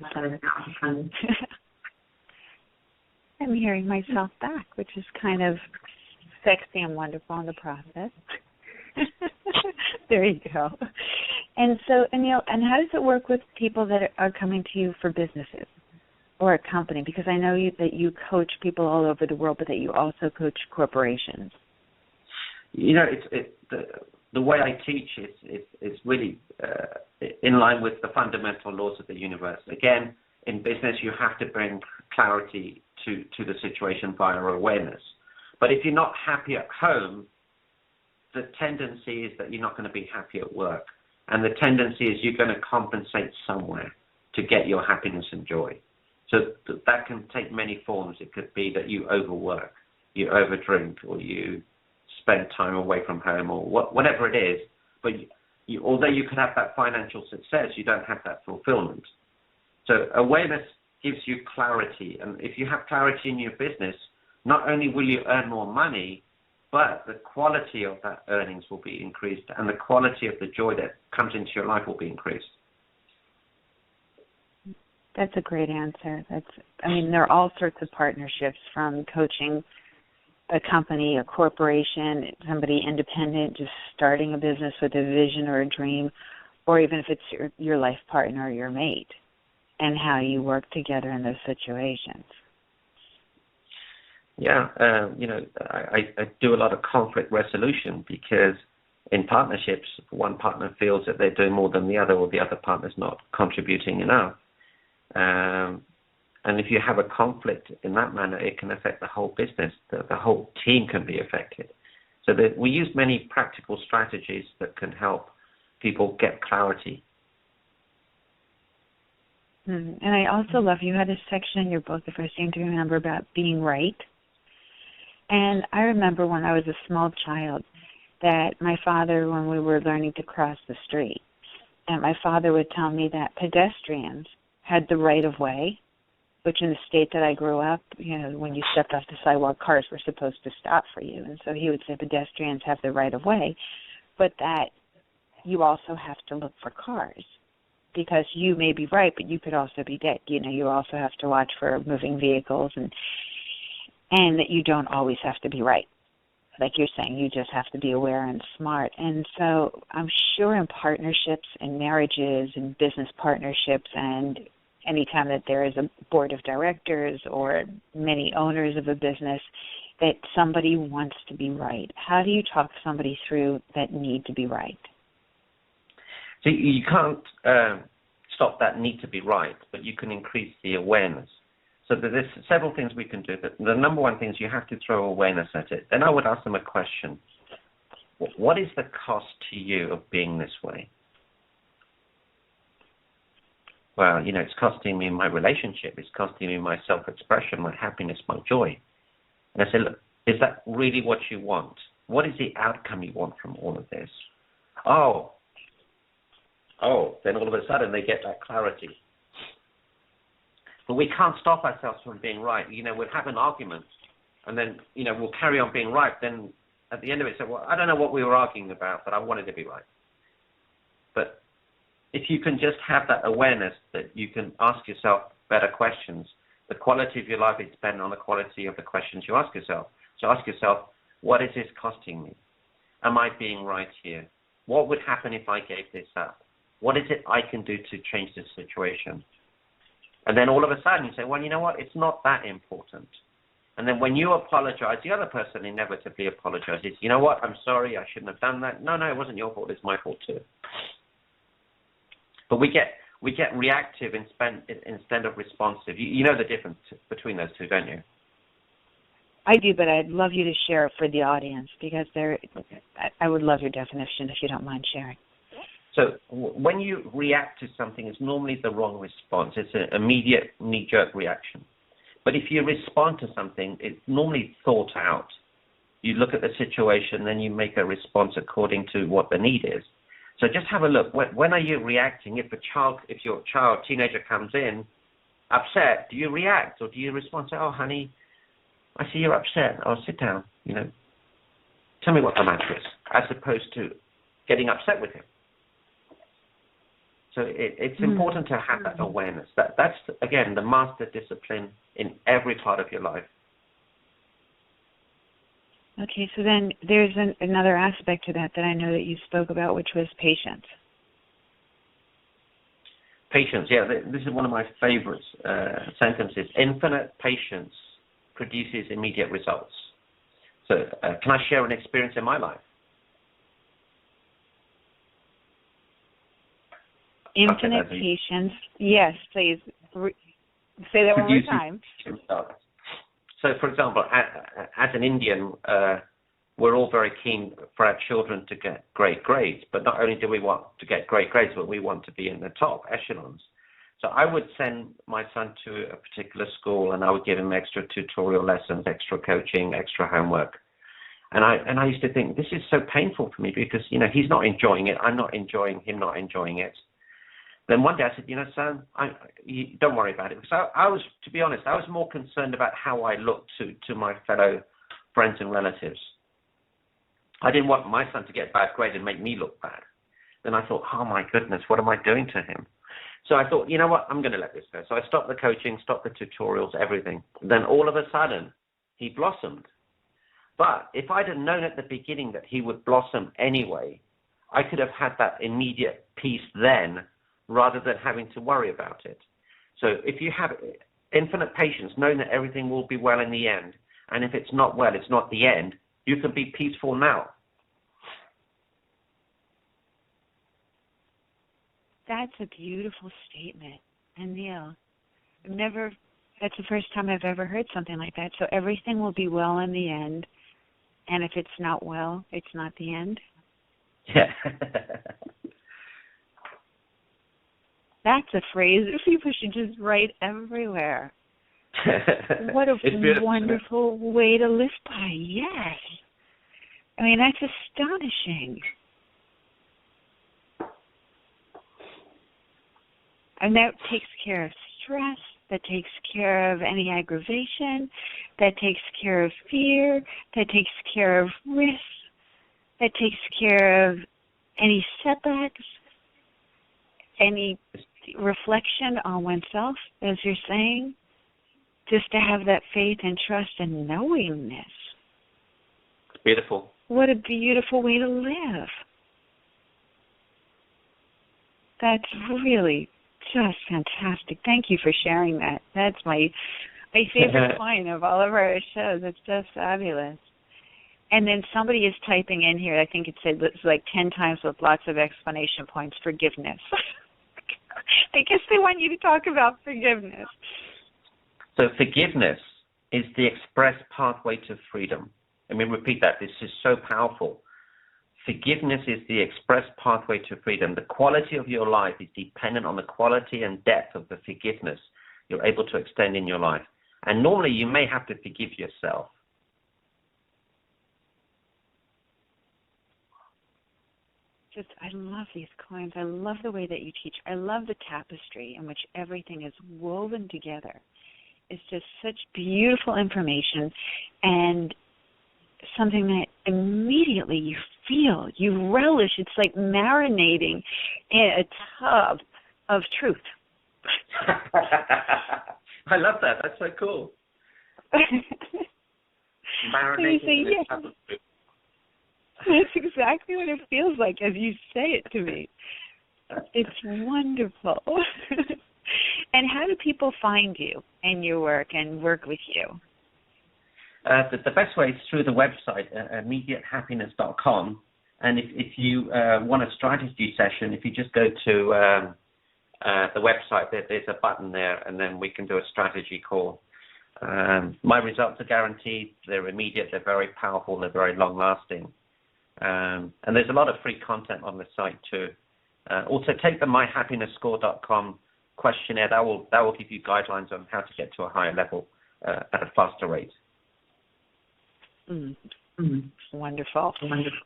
A: I'm hearing myself back, which is kind of sexy and wonderful in the process. There you go. And so, Anil, and how does it work with people that are coming to you for businesses or a company? Because I know that you coach people all over the world, but that you also coach corporations.
B: You know, the way I teach is really in line with the fundamental laws of the universe. Again, in business, you have to bring clarity to the situation via awareness. But if you're not happy at home, the tendency is that you're not going to be happy at work. And the tendency is you're going to compensate somewhere to get your happiness and joy. So that can take many forms. It could be that you overwork, you overdrink, or you spend time away from home, or whatever it is. But although you could have that financial success, you don't have that fulfillment. So awareness gives you clarity. And if you have clarity in your business, not only will you earn more money, but the quality of that earnings will be increased, and the quality of the joy that comes into your life will be increased.
A: That's a great answer. There are all sorts of partnerships, from coaching a company, a corporation, somebody independent, just starting a business with a vision or a dream, or even if it's your life partner or your mate, and how you work together in those situations.
B: Yeah, I do a lot of conflict resolution, because in partnerships, one partner feels that they're doing more than the other, or the other partner's not contributing enough. And if you have a conflict in that manner, it can affect the whole business. The whole team can be affected. So we use many practical strategies that can help people get clarity.
A: And I also love, you had a section in your book, if I seem to remember, about being right. And I remember when I was a small child that my father, when we were learning to cross the street, and my father would tell me that pedestrians had the right of way, which in the state that I grew up, when you stepped off the sidewalk, cars were supposed to stop for you. And so he would say pedestrians have the right of way, but that you also have to look for cars, because you may be right, but you could also be dead. You also have to watch for moving vehicles, and that you don't always have to be right. Like you're saying, you just have to be aware and smart. And so I'm sure in partnerships and marriages and business partnerships, and anytime that there is a board of directors or many owners of a business, that somebody wants to be right. How do you talk somebody through that need to be right?
B: So you can't stop that need to be right, but you can increase the awareness. So there's several things we can do. The number one thing is you have to throw awareness at it. Then I would ask them a question. What is the cost to you of being this way? well, it's costing me my relationship, it's costing me my self-expression, my happiness, my joy. And I say, look, is that really what you want? What is the outcome you want from all of this? Oh, then all of a sudden they get that clarity. But we can't stop ourselves from being right. We'll have an argument, and then, we'll carry on being right. Then at the end of it, say, well, I don't know what we were arguing about, but I wanted to be right. But if you can just have that awareness that you can ask yourself better questions, the quality of your life is dependent on the quality of the questions you ask yourself. So ask yourself, what is this costing me? Am I being right here? What would happen if I gave this up? What is it I can do to change this situation? And then all of a sudden you say, well, you know what? It's not that important. And then when you apologize, the other person inevitably apologizes. You know what? I'm sorry. I shouldn't have done that. No, it wasn't your fault. It's my fault too. But we get reactive instead of responsive. You know the difference between those two, don't you?
A: I do, but I'd love you to share it for the audience because I would love your definition if you don't mind sharing.
B: So when you react to something, it's normally the wrong response. It's an immediate knee-jerk reaction. But if you respond to something, it's normally thought out. You look at the situation, then you make a response according to what the need is. So just have a look. When are you reacting? If your teenager comes in upset, do you react or do you respond? Say, oh, honey, I see you're upset. Oh, sit down. Tell me what the matter is, as opposed to getting upset with him. So it's important to have that awareness. That's, again, the master discipline in every part of your life.
A: Okay, so then there's another aspect to that I know that you spoke about, which was patience.
B: Patience, yeah. This is one of my favorite sentences. Infinite patience produces immediate results. So can I share an experience in my life?
A: Infinite patience. Yes, please. Say that one more time.
B: So, for example, as an Indian, we're all very keen for our children to get great grades. But not only do we want to get great grades, but we want to be in the top echelons. So I would send my son to a particular school, and I would give him extra tutorial lessons, extra coaching, extra homework. And I used to think, this is so painful for me because, he's not enjoying it. I'm not enjoying him not enjoying it. Then one day I said, son, don't worry about it. Because I was, to be honest, I was more concerned about how I looked to my fellow friends and relatives. I didn't want my son to get bad grades and make me look bad. Then I thought, oh my goodness, what am I doing to him? So I thought, you know what, I'm going to let this go. So I stopped the coaching, stopped the tutorials, everything. Then all of a sudden, he blossomed. But if I'd have known at the beginning that he would blossom anyway, I could have had that immediate peace then, rather than having to worry about it. So if you have infinite patience, knowing that everything will be well in the end, and if it's not well, it's not the end, you can be peaceful now.
A: That's a beautiful statement, Anil. That's the first time I've ever heard something like that. So everything will be well in the end, and if it's not well, it's not the end?
B: Yeah.
A: That's a phrase that people should just write everywhere. What a wonderful way to live by. Yes. I mean, that's astonishing. And that takes care of stress, that takes care of any aggravation, that takes care of fear, that takes care of risk, that takes care of any setbacks, any reflection on oneself, as you're saying, just to have that faith and trust and knowingness.
B: Beautiful. What
A: a beautiful way to live. That's really just fantastic. Thank you for sharing that. That's my favorite point of all of our shows. It's just fabulous. And then somebody is typing in here, I think it said it's like 10 times with lots of exclamation points, forgiveness. I guess they want you to talk about forgiveness.
B: So forgiveness is the express pathway to freedom. Let me repeat that. This is so powerful. forgiveness is the express pathway to freedom. The quality of your life is dependent on the quality and depth of the forgiveness you're able to extend in your life. And normally you may have to forgive yourself.
A: I love these coins. I love the way that you teach. I love the tapestry in which everything is woven together. It's just such beautiful information and something that immediately you feel, you relish. It's like marinating in a tub of truth.
B: I love that. That's so cool. Marinating in a tub of truth.
A: That's exactly what it feels like as you say it to me. It's wonderful. And how do people find you and your work and work with you?
B: The best way is through the website, immediatehappiness.com. And if you want a strategy session, if you just go to the website, there's a button there, and then we can do a strategy call. My results are guaranteed. They're immediate. They're very powerful. They're very long-lasting. And there's a lot of free content on the site too. Also, take the myhappiness.score.com questionnaire. That will give you guidelines on how to get to a higher level at a faster rate.
A: Wonderful.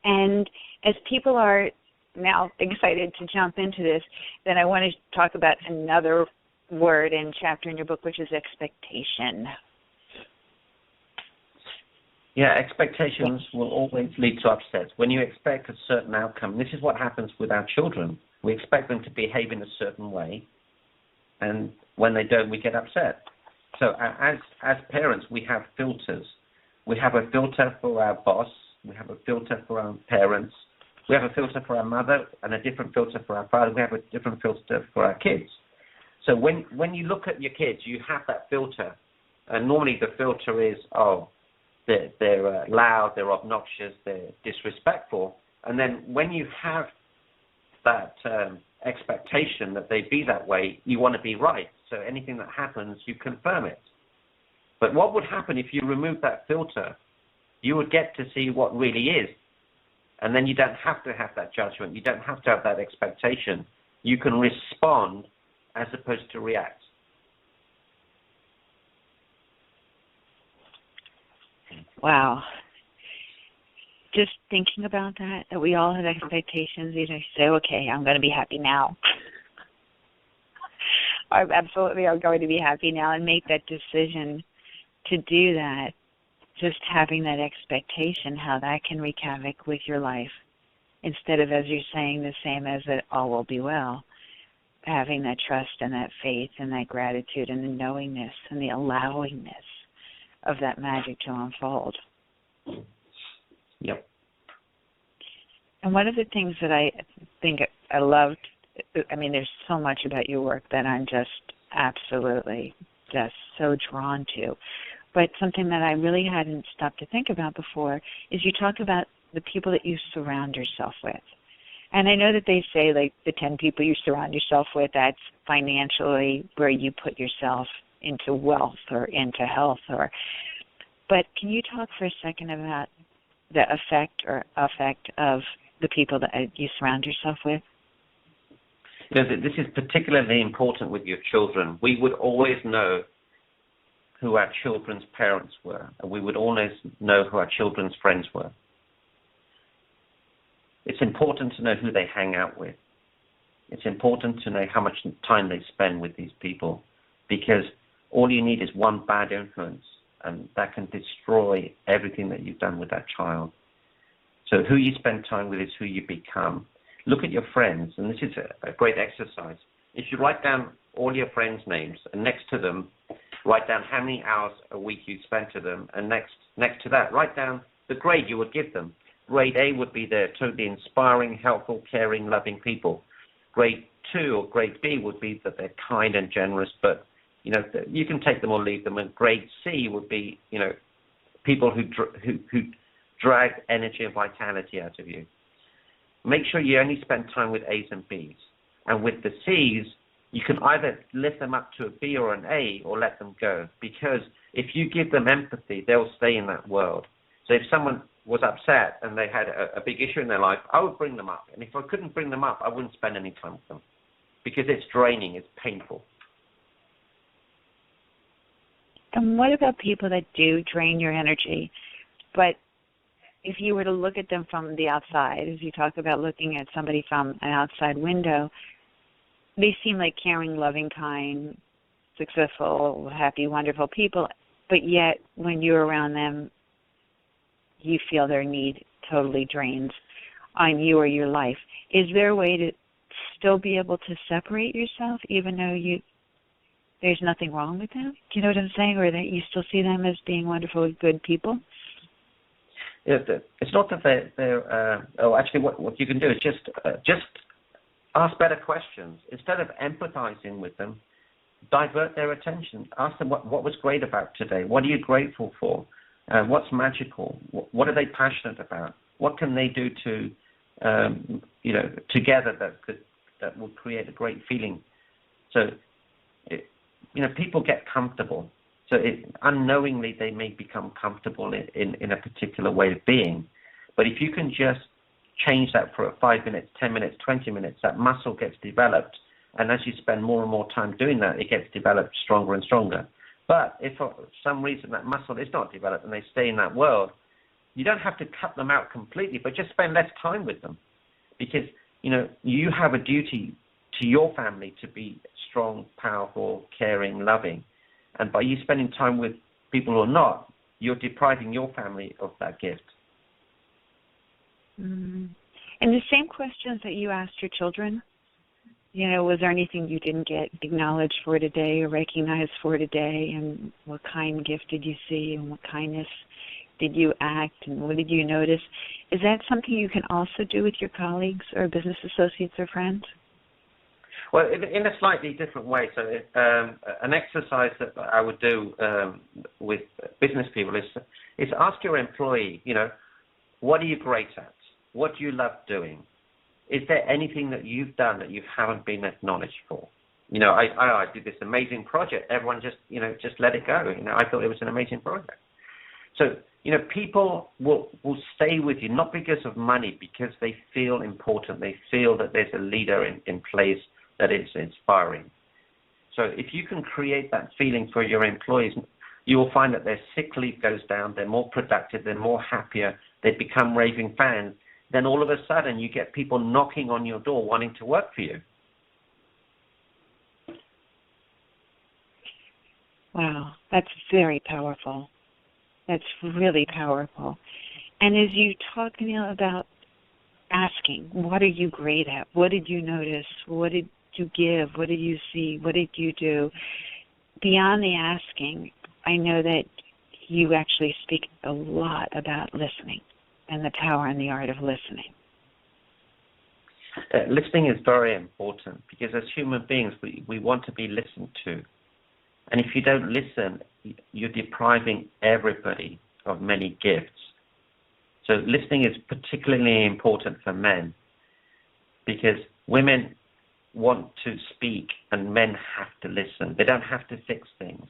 A: And as people are now excited to jump into this, then I want to talk about another word and chapter in your book, which is expectation.
B: Yeah, expectations will always lead to upsets. When you expect a certain outcome, this is what happens with our children. We expect them to behave in a certain way, and when they don't, we get upset. So as parents, we have filters. We have a filter for our boss. We have a filter for our parents. We have a filter for our mother and a different filter for our father. We have a different filter for our kids. So when you look at your kids, you have that filter. And normally the filter is, they're loud, they're obnoxious, they're disrespectful. And then when you have that expectation that they be that way, you want to be right. So anything that happens, you confirm it. But what would happen if you remove that filter? You would get to see what really is. And then you don't have to have that judgment. You don't have to have that expectation. You can respond as opposed to react.
A: Wow. Just thinking about that we all have expectations. You just say, okay, I'm going to be happy now. I absolutely are going to be happy now, and make that decision to do that. Just having that expectation, how that can wreak havoc with your life, instead of, as you're saying, the same as that all will be well. Having that trust and that faith and that gratitude and the knowingness and the allowingness of that magic to unfold.
B: Yep.
A: And one of the things that I think I loved, there's so much about your work that I'm just absolutely just so drawn to. But something that I really hadn't stopped to think about before is you talk about the people that you surround yourself with. And I know that they say, like, the 10 people you surround yourself with, that's financially where you put yourself into wealth or into health. But can you talk for a second about the effect of the people that you surround yourself with?
B: This is particularly important with your children. We would always know who our children's parents were, and we would always know who our children's friends were. It's important to know who they hang out with. It's important to know how much time they spend with these people, because all you need is one bad influence, and that can destroy everything that you've done with that child. So who you spend time with is who you become. Look at your friends, and this is a great exercise. If you write down all your friends' names, and next to them, write down how many hours a week you spent to them, and next to that, write down the grade you would give them. Grade A would be they're totally inspiring, helpful, caring, loving people. Grade 2 or grade B would be that they're kind and generous, but you can take them or leave them. And grade C would be people who drag energy and vitality out of you. Make sure you only spend time with A's and B's. And with the C's, you can either lift them up to a B or an A or let them go. Because if you give them empathy, they'll stay in that world. So if someone was upset and they had a big issue in their life, I would bring them up. And if I couldn't bring them up, I wouldn't spend any time with them because it's draining, it's painful.
A: And what about people that do drain your energy? But if you were to look at them from the outside, as you talk about looking at somebody from an outside window, they seem like caring, loving, kind, successful, happy, wonderful people, but yet when you're around them, you feel their need totally drains on you or your life. Is there a way to still be able to separate yourself even though there's nothing wrong with them? Do you know what I'm saying? Or that you still see them as being wonderful, good people?
B: Yeah, it's not that they're actually what you can do is just ask better questions. Instead of empathizing with them, divert their attention. Ask them what was great about today. What are you grateful for? What's magical? What are they passionate about? What can they do to, together that will create a great feeling? So, people get comfortable. So unknowingly they may become comfortable in a particular way of being. But if you can just change that for 5 minutes, 10 minutes, 20 minutes, that muscle gets developed. And as you spend more and more time doing that, it gets developed stronger and stronger. But if for some reason that muscle is not developed and they stay in that world, you don't have to cut them out completely, but just spend less time with them. Because, you have a duty to your family to be strong, powerful, caring, loving. And by you spending time with people who are not, you're depriving your family of that gift.
A: Mm. And the same questions that you asked your children, was there anything you didn't get acknowledged for today or recognized for today? And what kind gift did you see? And what kindness did you act? And what did you notice? Is that something you can also do with your colleagues or business associates or friends?
B: Well, in a slightly different way. So an exercise that I would do with business people is ask your employee, what are you great at? What do you love doing? Is there anything that you've done that you haven't been acknowledged for? I did this amazing project. Everyone just let it go. I thought it was an amazing project. So, people will stay with you, not because of money, because they feel important. They feel that there's a leader in place that is inspiring. So if you can create that feeling for your employees, you will find that their sick leave goes down, they're more productive, they're more happier, they become raving fans. Then all of a sudden you get people knocking on your door wanting to work for you.
A: Wow, that's very powerful. That's really powerful. And as you talk, Neil, about asking, what are you great at? What did you notice? What did you give? What did you see? What did you do? Beyond the asking, I know that you actually speak a lot about listening and the power and the art of listening.
B: Listening is very important because as human beings, we want to be listened to. And if you don't listen, you're depriving everybody of many gifts. So listening is particularly important for men because women want to speak and men have to listen. They don't have to fix things.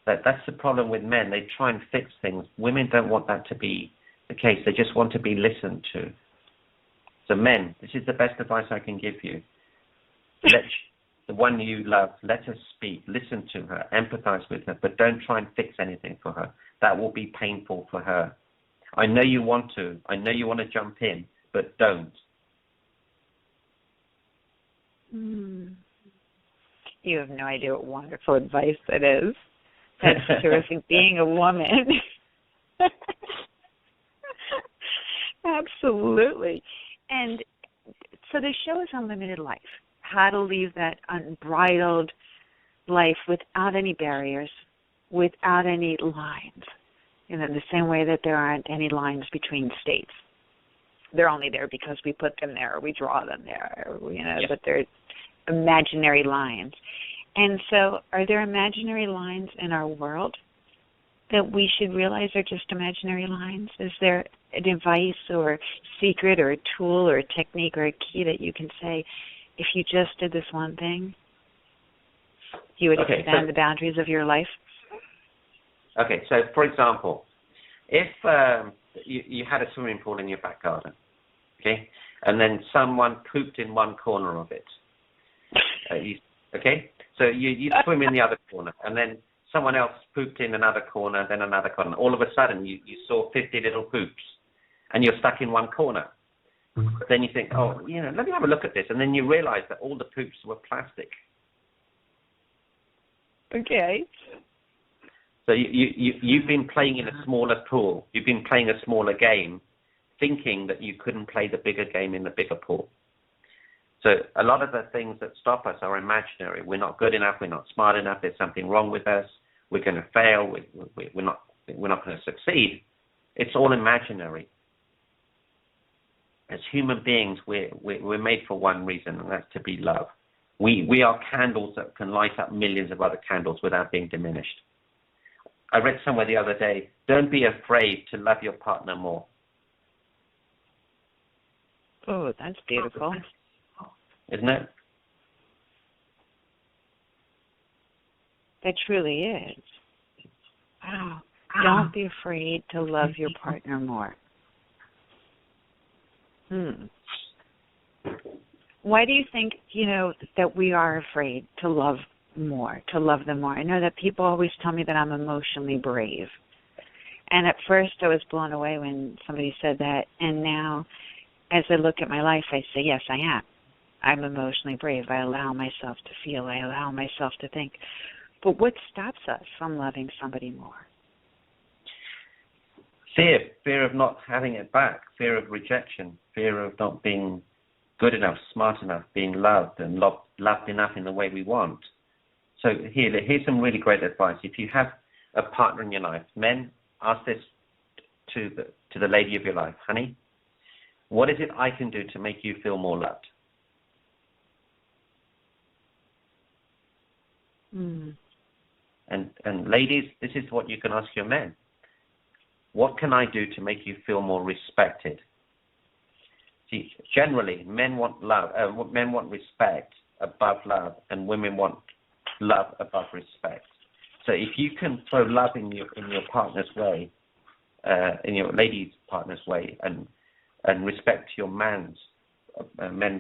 B: That's the problem with men. They try and fix things. Women don't want that to be the case. They just want to be listened to. So men, this is the best advice I can give you. Let the one you love, let her speak, listen to her, empathize with her, but don't try and fix anything for her. That will be painful for her. I know you want to. I know you want to jump in, but don't.
A: You have no idea what wonderful advice that is. That's terrific. Being a woman. Absolutely. And so the show is Unlimited Life. How to leave that unbridled life without any barriers, without any lines. The same way that there aren't any lines between states. They're only there because we put them there or we draw them there,
B: Yes.
A: But they're imaginary lines. And so are there imaginary lines in our world that we should realize are just imaginary lines? Is there a device or secret or a tool or a technique or a key that you can say, if you just did this one thing, you would expand the boundaries of your life?
B: Okay, so for example, if you had a swimming pool in your back garden, okay? And then someone pooped in one corner of it. Okay? So you swim in the other corner, and then someone else pooped in another corner, then another corner. All of a sudden, you saw 50 little poops, and you're stuck in one corner. Then you think, oh, let me have a look at this. And then you realize that all the poops were plastic.
A: Okay.
B: So you've been playing in a smaller pool. You've been playing a smaller game, thinking that you couldn't play the bigger game in the bigger pool. So a lot of the things that stop us are imaginary. We're not good enough. We're not smart enough. There's something wrong with us. We're going to fail. We're not going to succeed. It's all imaginary. As human beings, we're made for one reason, and that's to be loved. We are candles that can light up millions of other candles without being diminished. I read somewhere the other day, don't be afraid to love your partner more.
A: Oh, that's beautiful.
B: Isn't it?
A: That truly is. Wow. Don't be afraid to love your partner more. Why do you think, that we are afraid to love more, to love them more? I know that people always tell me that I'm emotionally brave. And at first I was blown away when somebody said that. And now, as I look at my life, I say, yes, I am. I'm emotionally brave. I allow myself to feel. I allow myself to think. But what stops us from loving somebody more?
B: Fear of not having it back, fear of rejection, fear of not being good enough, smart enough, being loved and loved enough in the way we want. So here's some really great advice. If you have a partner in your life, men, ask this to the lady of your life. Honey, what is it I can do to make you feel more loved? And ladies, this is what you can ask your men. What can I do to make you feel more respected? See, generally, men want love. Men want respect above love, and women want love above respect. So if you can throw love in your partner's way, in your lady's partner's way, and respect your men's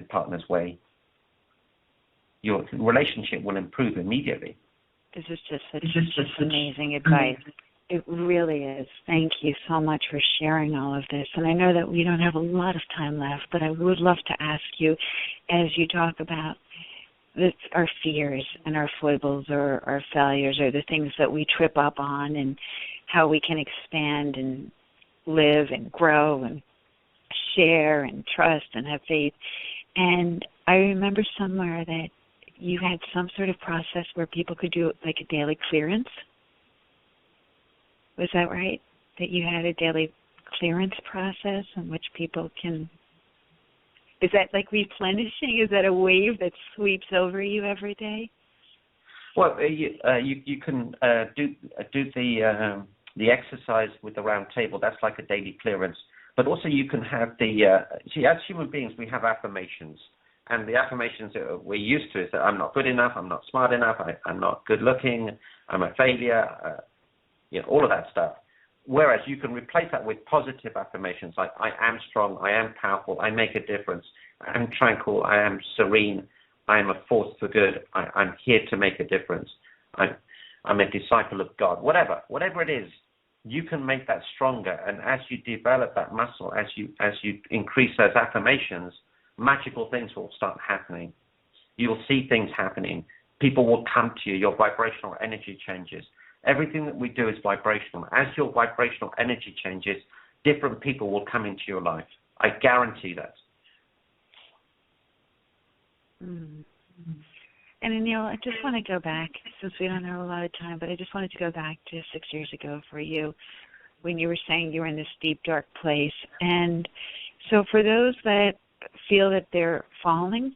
B: partner's way, your relationship will improve immediately.
A: This is just such amazing advice. It really is. Thank you so much for sharing all of this. And I know that we don't have a lot of time left, but I would love to ask you, as you talk about our fears and our foibles or our failures or the things that we trip up on and how we can expand and live and grow and share and trust and have faith. And I remember somewhere that you had some sort of process where people could do like a daily clearance. Was that right? That you had a daily clearance process in which people can... Is that like replenishing? Is that a wave that sweeps over you every day?
B: Well, you can do the exercise with the round table. That's like a daily clearance. But also you can have as human beings, we have affirmations. And the affirmations that we're used to is that I'm not good enough, I'm not smart enough, I'm not good looking, I'm a failure, all of that stuff. Whereas you can replace that with positive affirmations like I am strong, I am powerful, I make a difference, I am tranquil, I am serene, I am a force for good, I'm here to make a difference, I'm a disciple of God. Whatever it is, you can make that stronger. And as you develop that muscle, as you increase those affirmations, magical things will start happening. You will see things happening. People will come to you. Your vibrational energy changes. Everything that we do is vibrational. As your vibrational energy changes, different people will come into your life. I guarantee that.
A: Mm-hmm. And Anil, I just want to go back, since we don't have a lot of time, but I just wanted to go back to 6 years ago for you when you were saying you were in this deep, dark place. And so for those that feel that they're falling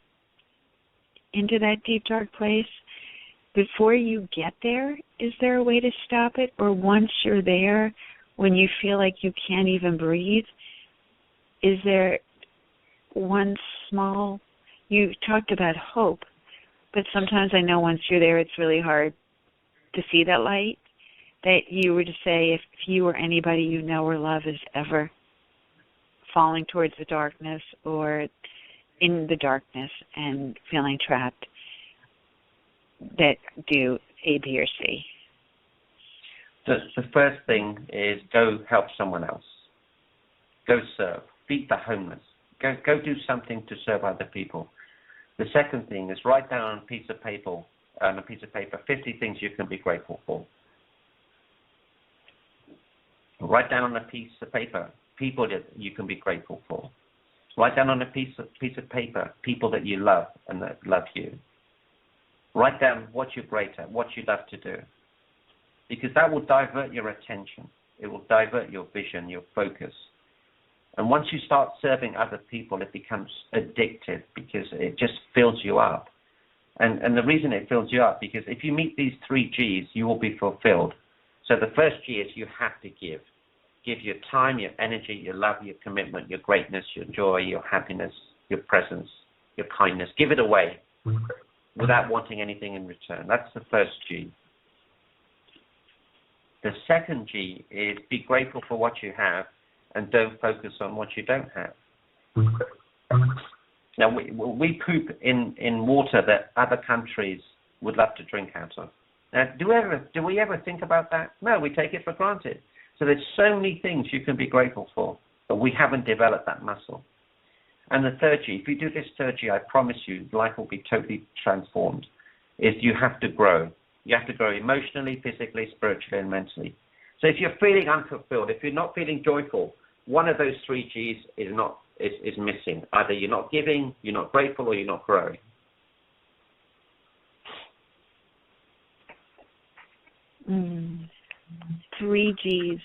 A: into that deep, dark place, before you get there, is there a way to stop it? Or once you're there, when you feel like you can't even breathe, is there one small, you talked about hope, but sometimes I know once you're there, it's really hard to see that light. that you were to say if you or anybody you know or love is ever falling towards the darkness or in the darkness and feeling trapped, that do A, B, or C?
B: The first thing is go help someone else. Go serve. Feed the homeless. Go do something to serve other people. The second thing is write down on a piece of paper 50 things you can be grateful for. Write down on a piece of paper people that you can be grateful for. Write down on a piece of paper people that you love and that love you. Write down what you're great at, what you love to do. Because that will divert your attention. It will divert your vision, your focus. And once you start serving other people, it becomes addictive because it just fills you up. And the reason it fills you up, because if you meet these 3 G's, you will be fulfilled. So the first G is you have to give. Give your time, your energy, your love, your commitment, your greatness, your joy, your happiness, your presence, your kindness. Give it away without wanting anything in return. That's the first G. The second G is be grateful for what you have and don't focus on what you don't have. Now, we poop in water that other countries would love to drink out of. Now, do we ever think about that? No, we take it for granted. So there's so many things you can be grateful for, but we haven't developed that muscle. And the third G, if you do this third G, I promise you, life will be totally transformed, is you have to grow. You have to grow emotionally, physically, spiritually, and mentally. So if you're feeling unfulfilled, if you're not feeling joyful, one of those 3 G's is missing. Either you're not giving, you're not grateful, or you're not growing.
A: Mm. 3 G's.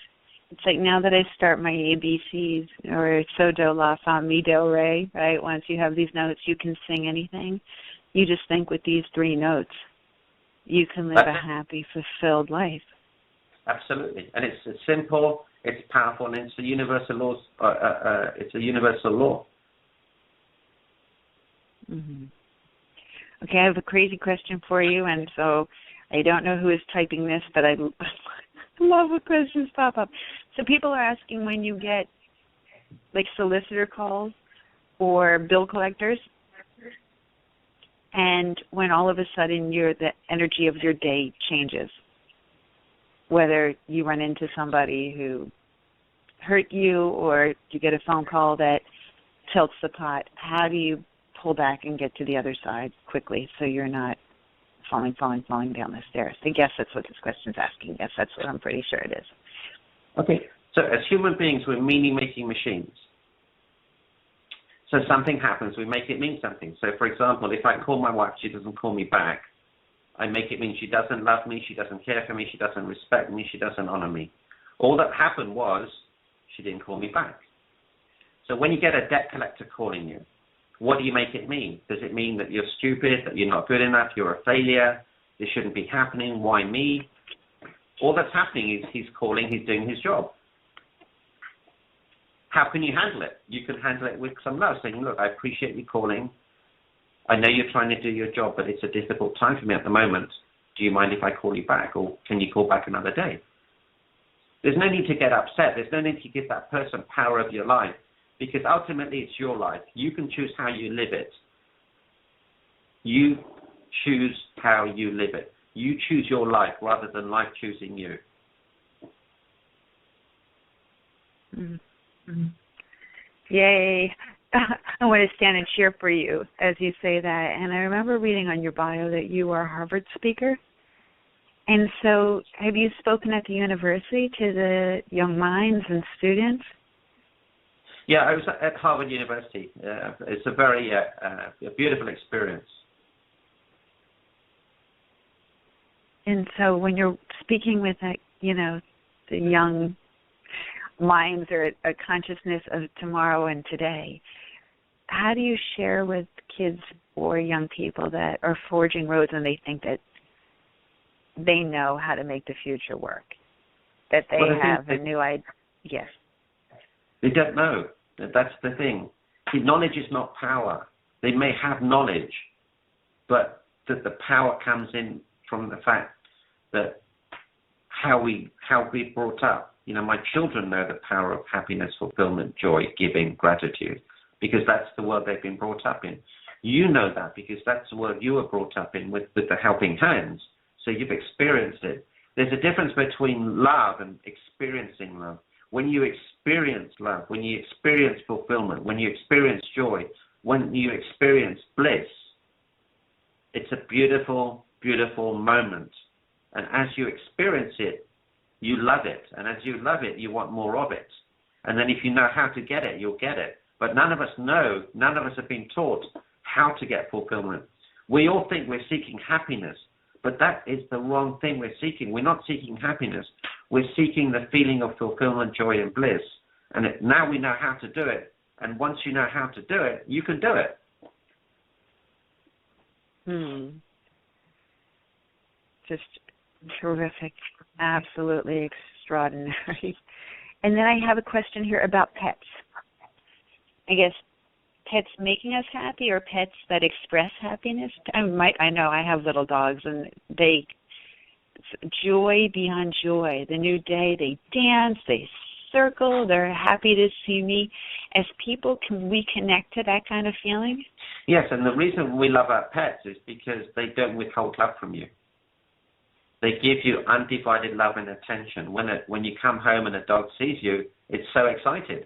A: It's like now that I start my ABCs, or so, do, la, fa, mi, do, re, right? Once you have these notes, you can sing anything. You just think with these 3 notes, you can live a happy, fulfilled life.
B: Absolutely. And it's simple, it's powerful, and it's a universal law. It's a universal law.
A: Mm-hmm. Okay, I have a crazy question for you, and so I don't know who is typing this, but I love when questions pop up. So people are asking when you get like solicitor calls or bill collectors, and when all of a sudden the energy of your day changes, whether you run into somebody who hurt you or you get a phone call that tilts the pot, how do you pull back and get to the other side quickly so you're not falling down the stairs? I guess that's what this question's asking. Yes, that's what I'm pretty sure it is.
B: Okay, so as human beings, we're meaning-making machines. So something happens, we make it mean something. So, for example, if I call my wife, she doesn't call me back, I make it mean she doesn't love me, she doesn't care for me, she doesn't respect me, she doesn't honor me. All that happened was she didn't call me back. So when you get a debt collector calling you, what do you make it mean? Does it mean that you're stupid, that you're not good enough, you're a failure, this shouldn't be happening, why me? All that's happening is he's calling, he's doing his job. How can you handle it? You can handle it with some love, saying, look, I appreciate you calling. I know you're trying to do your job, but it's a difficult time for me at the moment. Do you mind if I call you back, or can you call back another day? There's no need to get upset. There's no need to give that person power of your life, because ultimately it's your life. You can choose how you live it. You choose how you live it. You choose your life rather than life choosing you.
A: Mm-hmm. Yay. I want to stand and cheer for you as you say that. And I remember reading on your bio that you are a Harvard speaker. And so have you spoken at the university to the young minds and students?
B: Yeah, I was at Harvard University. It's a very a beautiful experience.
A: And so when you're speaking with, the young minds or a consciousness of tomorrow and today, how do you share with kids or young people that are forging roads and they think that they know how to make the future work, that they have a new idea? Yes.
B: They don't know. That's the thing. See, knowledge is not power. They may have knowledge, but the power comes in from the fact that how we're brought up. You know, my children know the power of happiness, fulfillment, joy, giving, gratitude, because that's the world they've been brought up in. You know that because that's the world you were brought up in with the helping hands. So you've experienced it. There's a difference between love and experiencing love. When you experience love, when you experience fulfillment, when you experience joy, when you experience bliss, it's a beautiful, beautiful moment. And as you experience it, you love it. And as you love it, you want more of it. And then if you know how to get it, you'll get it. But none of us know, none of us have been taught how to get fulfillment. We all think we're seeking happiness, but that is the wrong thing we're seeking. We're not seeking happiness. We're seeking the feeling of fulfillment, joy, and bliss. And now we know how to do it. And once you know how to do it, you can do it.
A: Just terrific. Absolutely extraordinary. And then I have a question here about pets. I guess pets making us happy or pets that express happiness? I know I have little dogs, and they joy beyond joy. The new day, they dance, they circle, they're happy to see me. As people, can we connect to that kind of feeling?
B: Yes, and the reason we love our pets is because they don't withhold love from you. They give you undivided love and attention. When you come home and a dog sees you, it's so excited.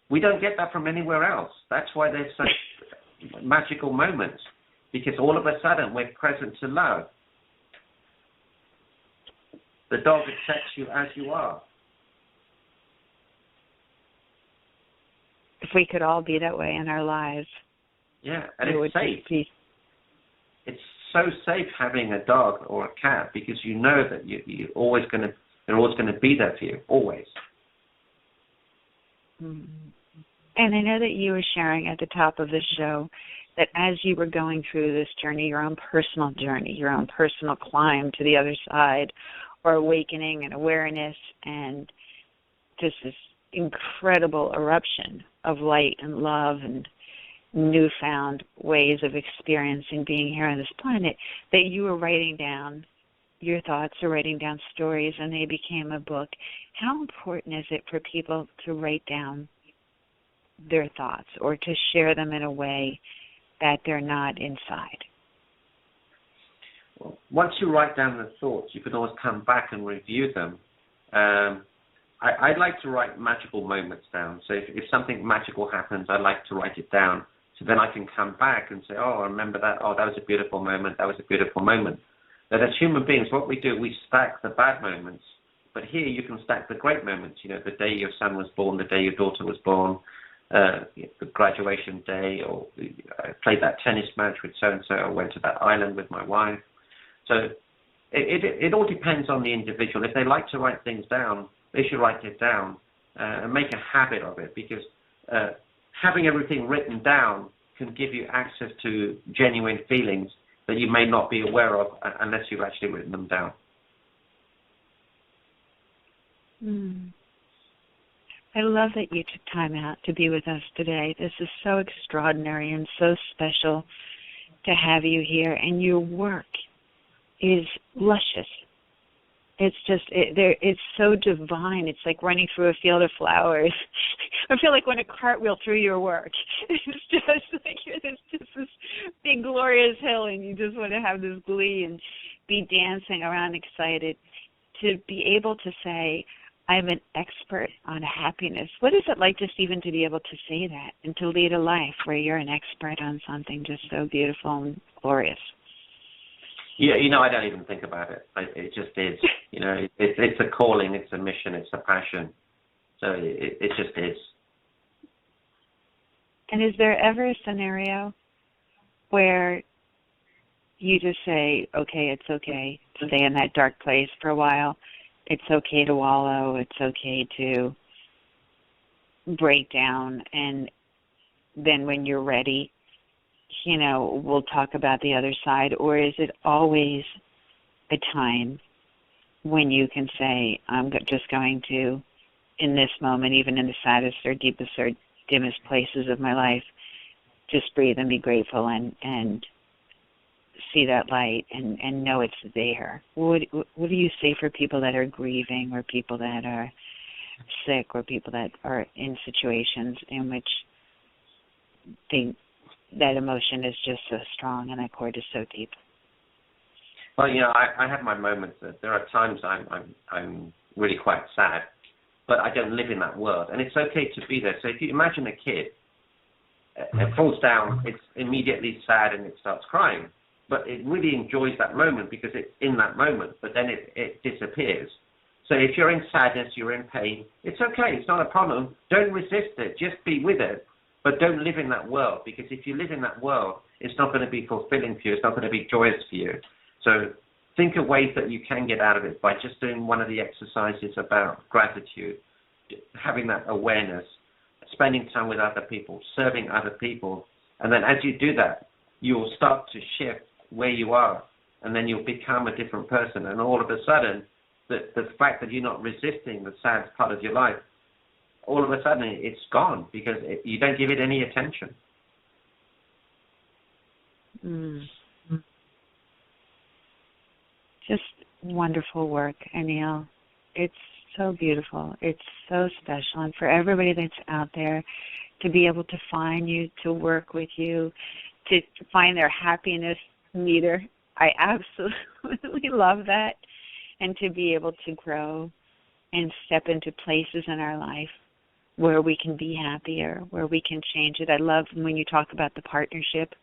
B: We don't get that from anywhere else. That's why there's such magical moments, because all of a sudden we're present to love. The dog accepts you as you are.
A: If we could all be that way in our lives.
B: Yeah, and it's safe. It's so safe having a dog or a cat because you know that they're always going to be there for you, always.
A: And I know that you were sharing at the top of the show that as you were going through this journey, your own personal journey, your own personal climb to the other side, or awakening and awareness, and just this incredible eruption of light and love and newfound ways of experiencing being here on this planet, that you were writing down your thoughts or writing down stories, and they became a book. How important is it for people to write down their thoughts or to share them in a way that they're not inside?
B: Well, once you write down the thoughts, you can always come back and review them. I'd like to write magical moments down. So if something magical happens, I'd like to write it down. So then I can come back and say, oh, I remember that. Oh, that was a beautiful moment. That was a beautiful moment. That as human beings, what we do, we stack the bad moments. But here you can stack the great moments. You know, the day your son was born, the day your daughter was born, the graduation day, or I played that tennis match with so-and-so, or went to that island with my wife. So it all depends on the individual. If they like to write things down, they should write it down and make a habit of it, because having everything written down can give you access to genuine feelings that you may not be aware of unless you've actually written them down.
A: I love that you took time out to be with us today. This is so extraordinary and so special to have you here, and your work is luscious. It's just, it's so divine. It's like running through a field of flowers. I feel like when a cartwheel through your work. It's just like there's just this big glorious hill, and you just want to have this glee and be dancing around excited. To be able to say, I'm an expert on happiness. What is it like just even to be able to say that and to lead a life where you're an expert on something just so beautiful and glorious?
B: Yeah, you know, I don't even think about it. It just is. You know, it's a calling, it's a mission, it's a passion. So it just is.
A: And is there ever a scenario where you just say, okay, it's okay to stay in that dark place for a while? It's okay to wallow. It's okay to break down. And then when you're ready, you know, we'll talk about the other side? Or is it always a time when you can say, I'm just going to, in this moment, even in the saddest or deepest or dimmest places of my life, just breathe and be grateful and see that light and know it's there. What do you say for people that are grieving, or people that are sick, or people that are in situations in which that emotion is just so strong and that cord is so deep?
B: Well, I have my moments. There are times I'm really quite sad, but I don't live in that world, and it's okay to be there. So if you imagine a kid, it falls down, it's immediately sad and it starts crying, but it really enjoys that moment because it's in that moment, but then it disappears. So if you're in sadness, you're in pain, it's okay, it's not a problem. Don't resist it, just be with it, but don't live in that world, because if you live in that world, it's not going to be fulfilling for you, it's not going to be joyous for you. So think of ways that you can get out of it by just doing one of the exercises about gratitude, having that awareness, spending time with other people, serving other people. And then as you do that, you'll start to shift where you are, and then you'll become a different person. And all of a sudden, the fact that you're not resisting the sad part of your life, all of a sudden it's gone because you don't give it any attention.
A: Just wonderful work, Anil. It's so beautiful. It's so special. And for everybody that's out there, to be able to find you, to work with you, to find their happiness meter, I absolutely love that. And to be able to grow and step into places in our life where we can be happier, where we can change it. I love when you talk about the partnership.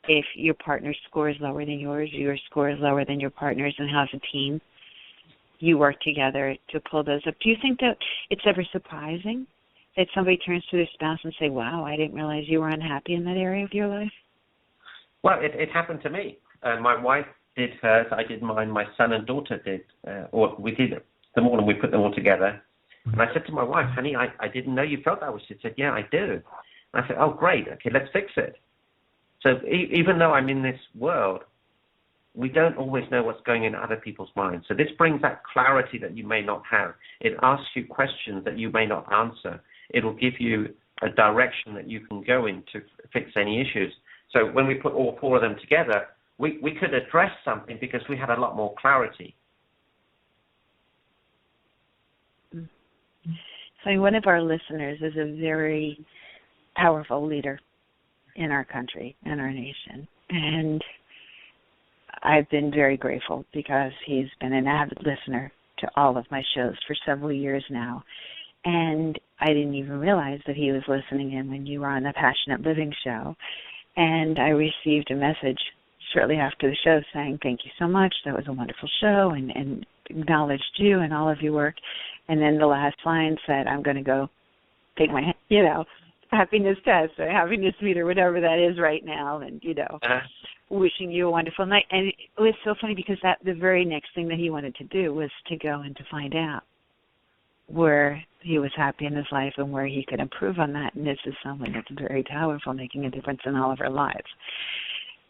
A: If your partner's score is lower than yours, your score is lower than your partner's, and as a team, you work together to pull those up. Do you think that it's ever surprising that somebody turns to their spouse and say, wow, I didn't realize you were unhappy in that area of your life?
B: Well, it happened to me. My wife did hers, I did mine, my son and daughter did, or we did them all, and we put them all together. And I said to my wife, honey, I didn't know you felt that way. She said, yeah, I do. And I said, oh, great, okay, let's fix it. So even though I'm in this world, we don't always know what's going in other people's minds. So this brings that clarity that you may not have. It asks you questions that you may not answer. It'll give you a direction that you can go in to fix any issues. So when we put all four of them together, we could address something because we had a lot more clarity.
A: So one of our listeners is a very powerful leader in our country and our nation. And I've been very grateful because he's been an avid listener to all of my shows for several years now. And I didn't even realize that he was listening in when you were on the Passionate Living show. And I received a message shortly after the show saying, thank you so much. That was a wonderful show, and acknowledged you and all of your work. And then the last line said, I'm going to go take my, happiness test or happiness meter, whatever that is right now, and, wishing you a wonderful night. And it was so funny because the very next thing that he wanted to do was to go and to find out where he was happy in his life and where he could improve on that. And this is someone that's very powerful, making a difference in all of our lives.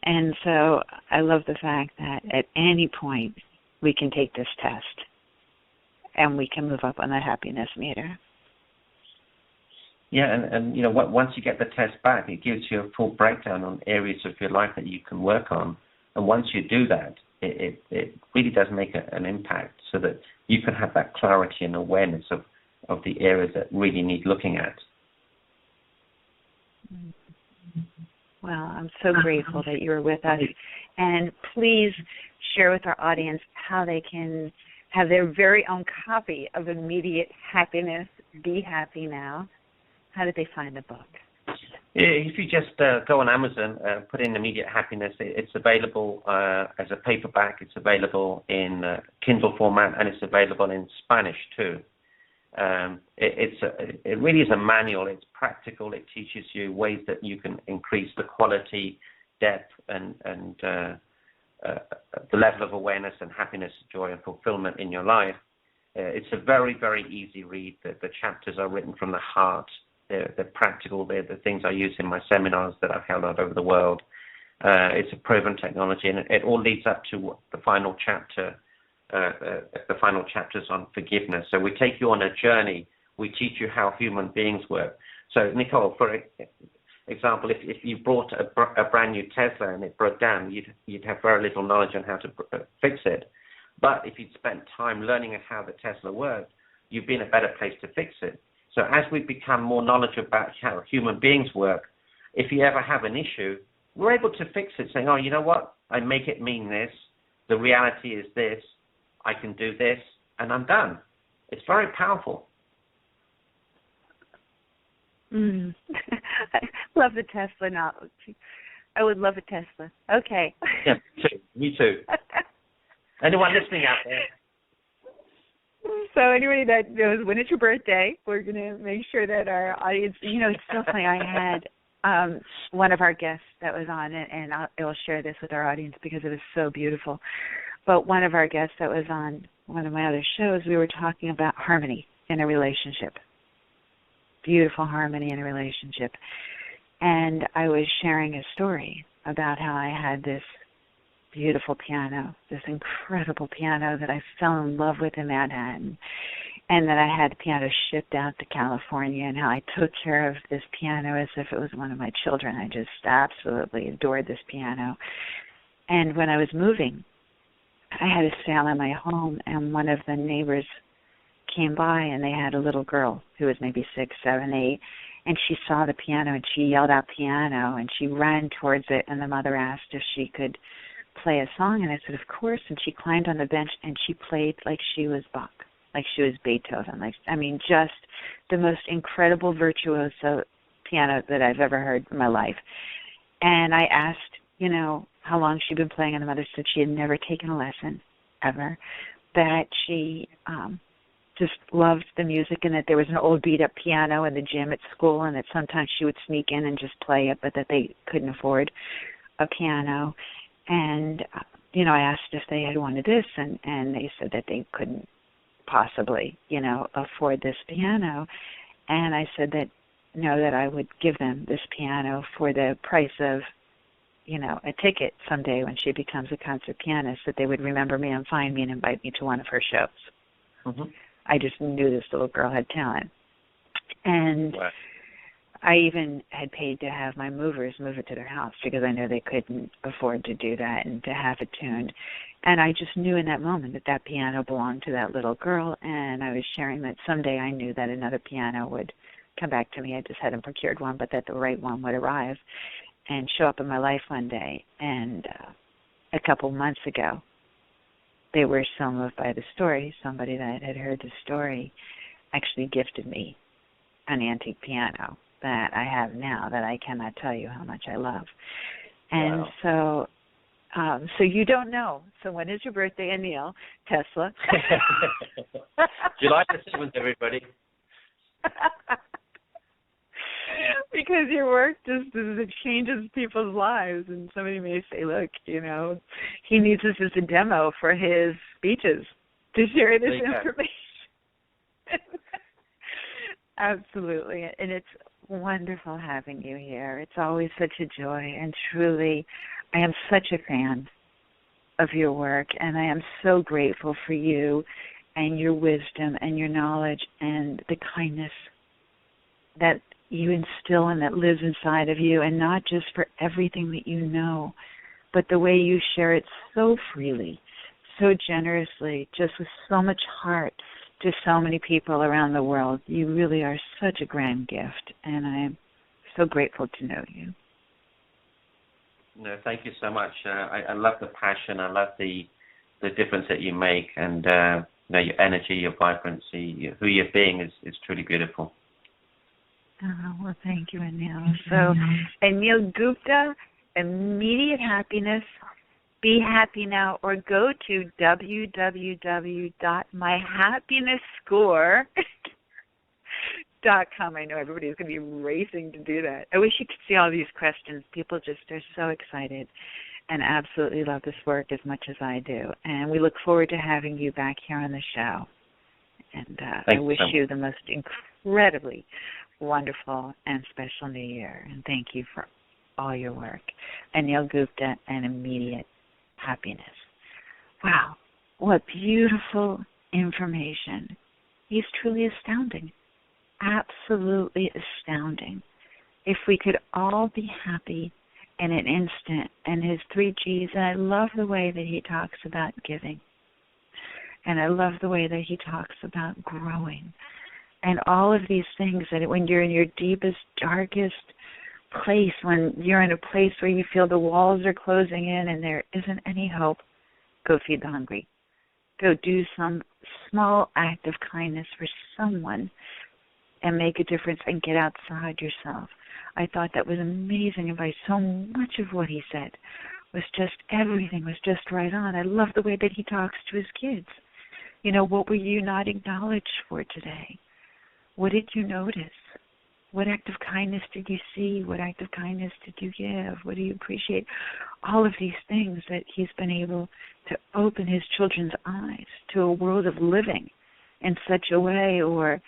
A: And so I love the fact that at any point we can take this test and we can move up on that happiness meter.
B: Yeah, and once you get the test back, it gives you a full breakdown on areas of your life that you can work on. And once you do that, it really does make an impact so that you can have that clarity and awareness of the areas that really need looking at.
A: Well, I'm so grateful that you're with us. And please share with our audience how they can have their very own copy of Immediate Happiness, Be Happy Now. How did they find the book?
B: If you just go on Amazon, put in Immediate Happiness, it's available as a paperback, it's available in Kindle format, and it's available in Spanish too. It really is a manual. It's practical. It teaches you ways that you can increase the quality, depth, and the level of awareness and happiness, joy, and fulfillment in your life. It's a very, very easy read. The chapters are written from the heart. They're practical. They're the things I use in my seminars that I've held all over the world. It's a proven technology, and it all leads up to the final chapter. The final chapters on forgiveness. So we take you on a journey. We teach you how human beings work. So, Nicole, example, if you bought a brand new Tesla and it broke down, you'd have very little knowledge on how to fix it. But if you'd spent time learning how the Tesla worked, you'd be in a better place to fix it. So as we become more knowledgeable about how human beings work, if you ever have an issue, we're able to fix it, saying, oh, you know what? I make it mean this. The reality is this. I can do this, and I'm done. It's very powerful.
A: I love the Tesla knowledge. I would love a Tesla. Okay.
B: Yeah, me too. Anyone listening out there?
A: So anybody that knows when it's your birthday, we're going to make sure that our audience, it's so funny. I had one of our guests that was on it, and I will share this with our audience because it was so beautiful. But one of our guests that was on one of my other shows, we were talking about harmony in a relationship, beautiful harmony in a relationship. And I was sharing a story about how I had this beautiful piano, this incredible piano that I fell in love with in Manhattan, and that I had the piano shipped out to California, and how I took care of this piano as if it was one of my children. I just absolutely adored this piano. And when I was moving, I had a sale in my home, and one of the neighbors came by, and they had a little girl who was maybe 6, 7, 8, and she saw the piano, and she yelled out piano, and she ran towards it, and the mother asked if she could play a song, and I said, of course, and she climbed on the bench, and she played like she was Bach, like she was Beethoven, just the most incredible virtuoso piano that I've ever heard in my life. And I asked, how long she'd been playing, and the mother said she had never taken a lesson, ever, that she just loved the music, and that there was an old beat-up piano in the gym at school, and that sometimes she would sneak in and just play it, but that they couldn't afford a piano. And, I asked if they had wanted this, and they said that they couldn't possibly, afford this piano. And I said that, that I would give them this piano for the price of, a ticket someday when she becomes a concert pianist, that they would remember me and find me and invite me to one of her shows. Mm-hmm. I just knew this little girl had talent. And wow. I even had paid to have my movers move it to their house because I knew they couldn't afford to do that and to have it tuned. And I just knew in that moment that piano belonged to that little girl, and I was sharing that someday I knew that another piano would come back to me. I just hadn't procured one, but that the right one would arrive and show up in my life one day. And a couple months ago, they were so moved by the story. Somebody that had heard the story actually gifted me an antique piano that I have now that I cannot tell you how much I love. And wow. So you don't know. So when is your birthday, Anil? Tesla.
B: July the 7th, everybody.
A: Because your work just it changes people's lives, and somebody may say, look, he needs this as a demo for his speeches to share this information. Absolutely, and it's wonderful having you here. It's always such a joy, and truly, I am such a fan of your work, and I am so grateful for you and your wisdom and your knowledge and the kindness that you instill and that lives inside of you, and not just for everything that you know, but the way you share it so freely, so generously, just with so much heart to so many people around the world. You really are such a grand gift, and I am so grateful to know you.
B: No, thank you so much. I love the passion. I love the difference that you make, and your energy, your vibrancy, who you're being is truly beautiful.
A: Oh, well, thank you, Anil. So, Anil Gupta, immediate happiness. Be happy now, or go to www.myhappinessscore.com. I know everybody's going to be racing to do that. I wish you could see all these questions. People just are so excited and absolutely love this work as much as I do. And we look forward to having you back here on the show. And I wish you the most incredibly wonderful and special New Year. And thank you for all your work. Anil Gupta, and immediate happiness. Wow, what beautiful information. He's truly astounding, absolutely astounding. if we could all be happy in an instant, and his 3Gs, and I love the way that he talks about giving, and I love the way that he talks about growing, and all of these things that when you're in your deepest, darkest place, when you're in a place where you feel the walls are closing in and there isn't any hope, go feed the hungry. Go do some small act of kindness for someone and make a difference and get outside yourself. I thought that was amazing advice. So much of what he said was just, everything was just right on. I love the way that he talks to his kids. You know, what were you not acknowledged for today? What did you notice? What act of kindness did you see? What act of kindness did you give? What do you appreciate? All of these things that he's been able to open his children's eyes to a world of living in such a way. Or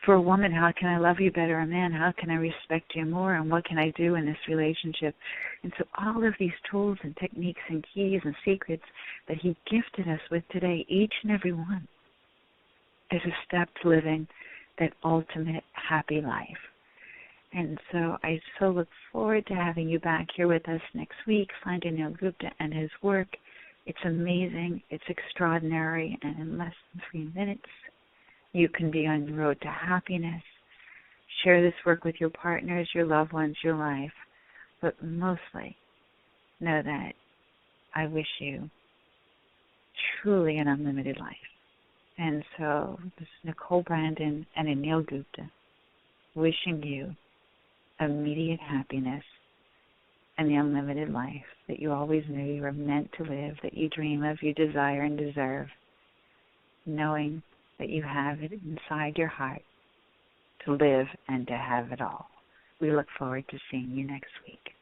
A: for a woman, how can I love you better? A man, how can I respect you more? And what can I do in this relationship? And so all of these tools and techniques and keys and secrets that he gifted us with today, each and every one, is a step to living that ultimate happy life. And so I so look forward to having you back here with us next week. Find Anil Gupta and his work. It's amazing. It's extraordinary. And in less than 3 minutes, you can be on the road to happiness. Share this work with your partners, your loved ones, your life. But mostly, know that I wish you truly an unlimited life. And so this is Nicole Brandon and Anil Gupta wishing you immediate happiness and the unlimited life that you always knew you were meant to live, that you dream of, you desire and deserve, knowing that you have it inside your heart to live and to have it all. We look forward to seeing you next week.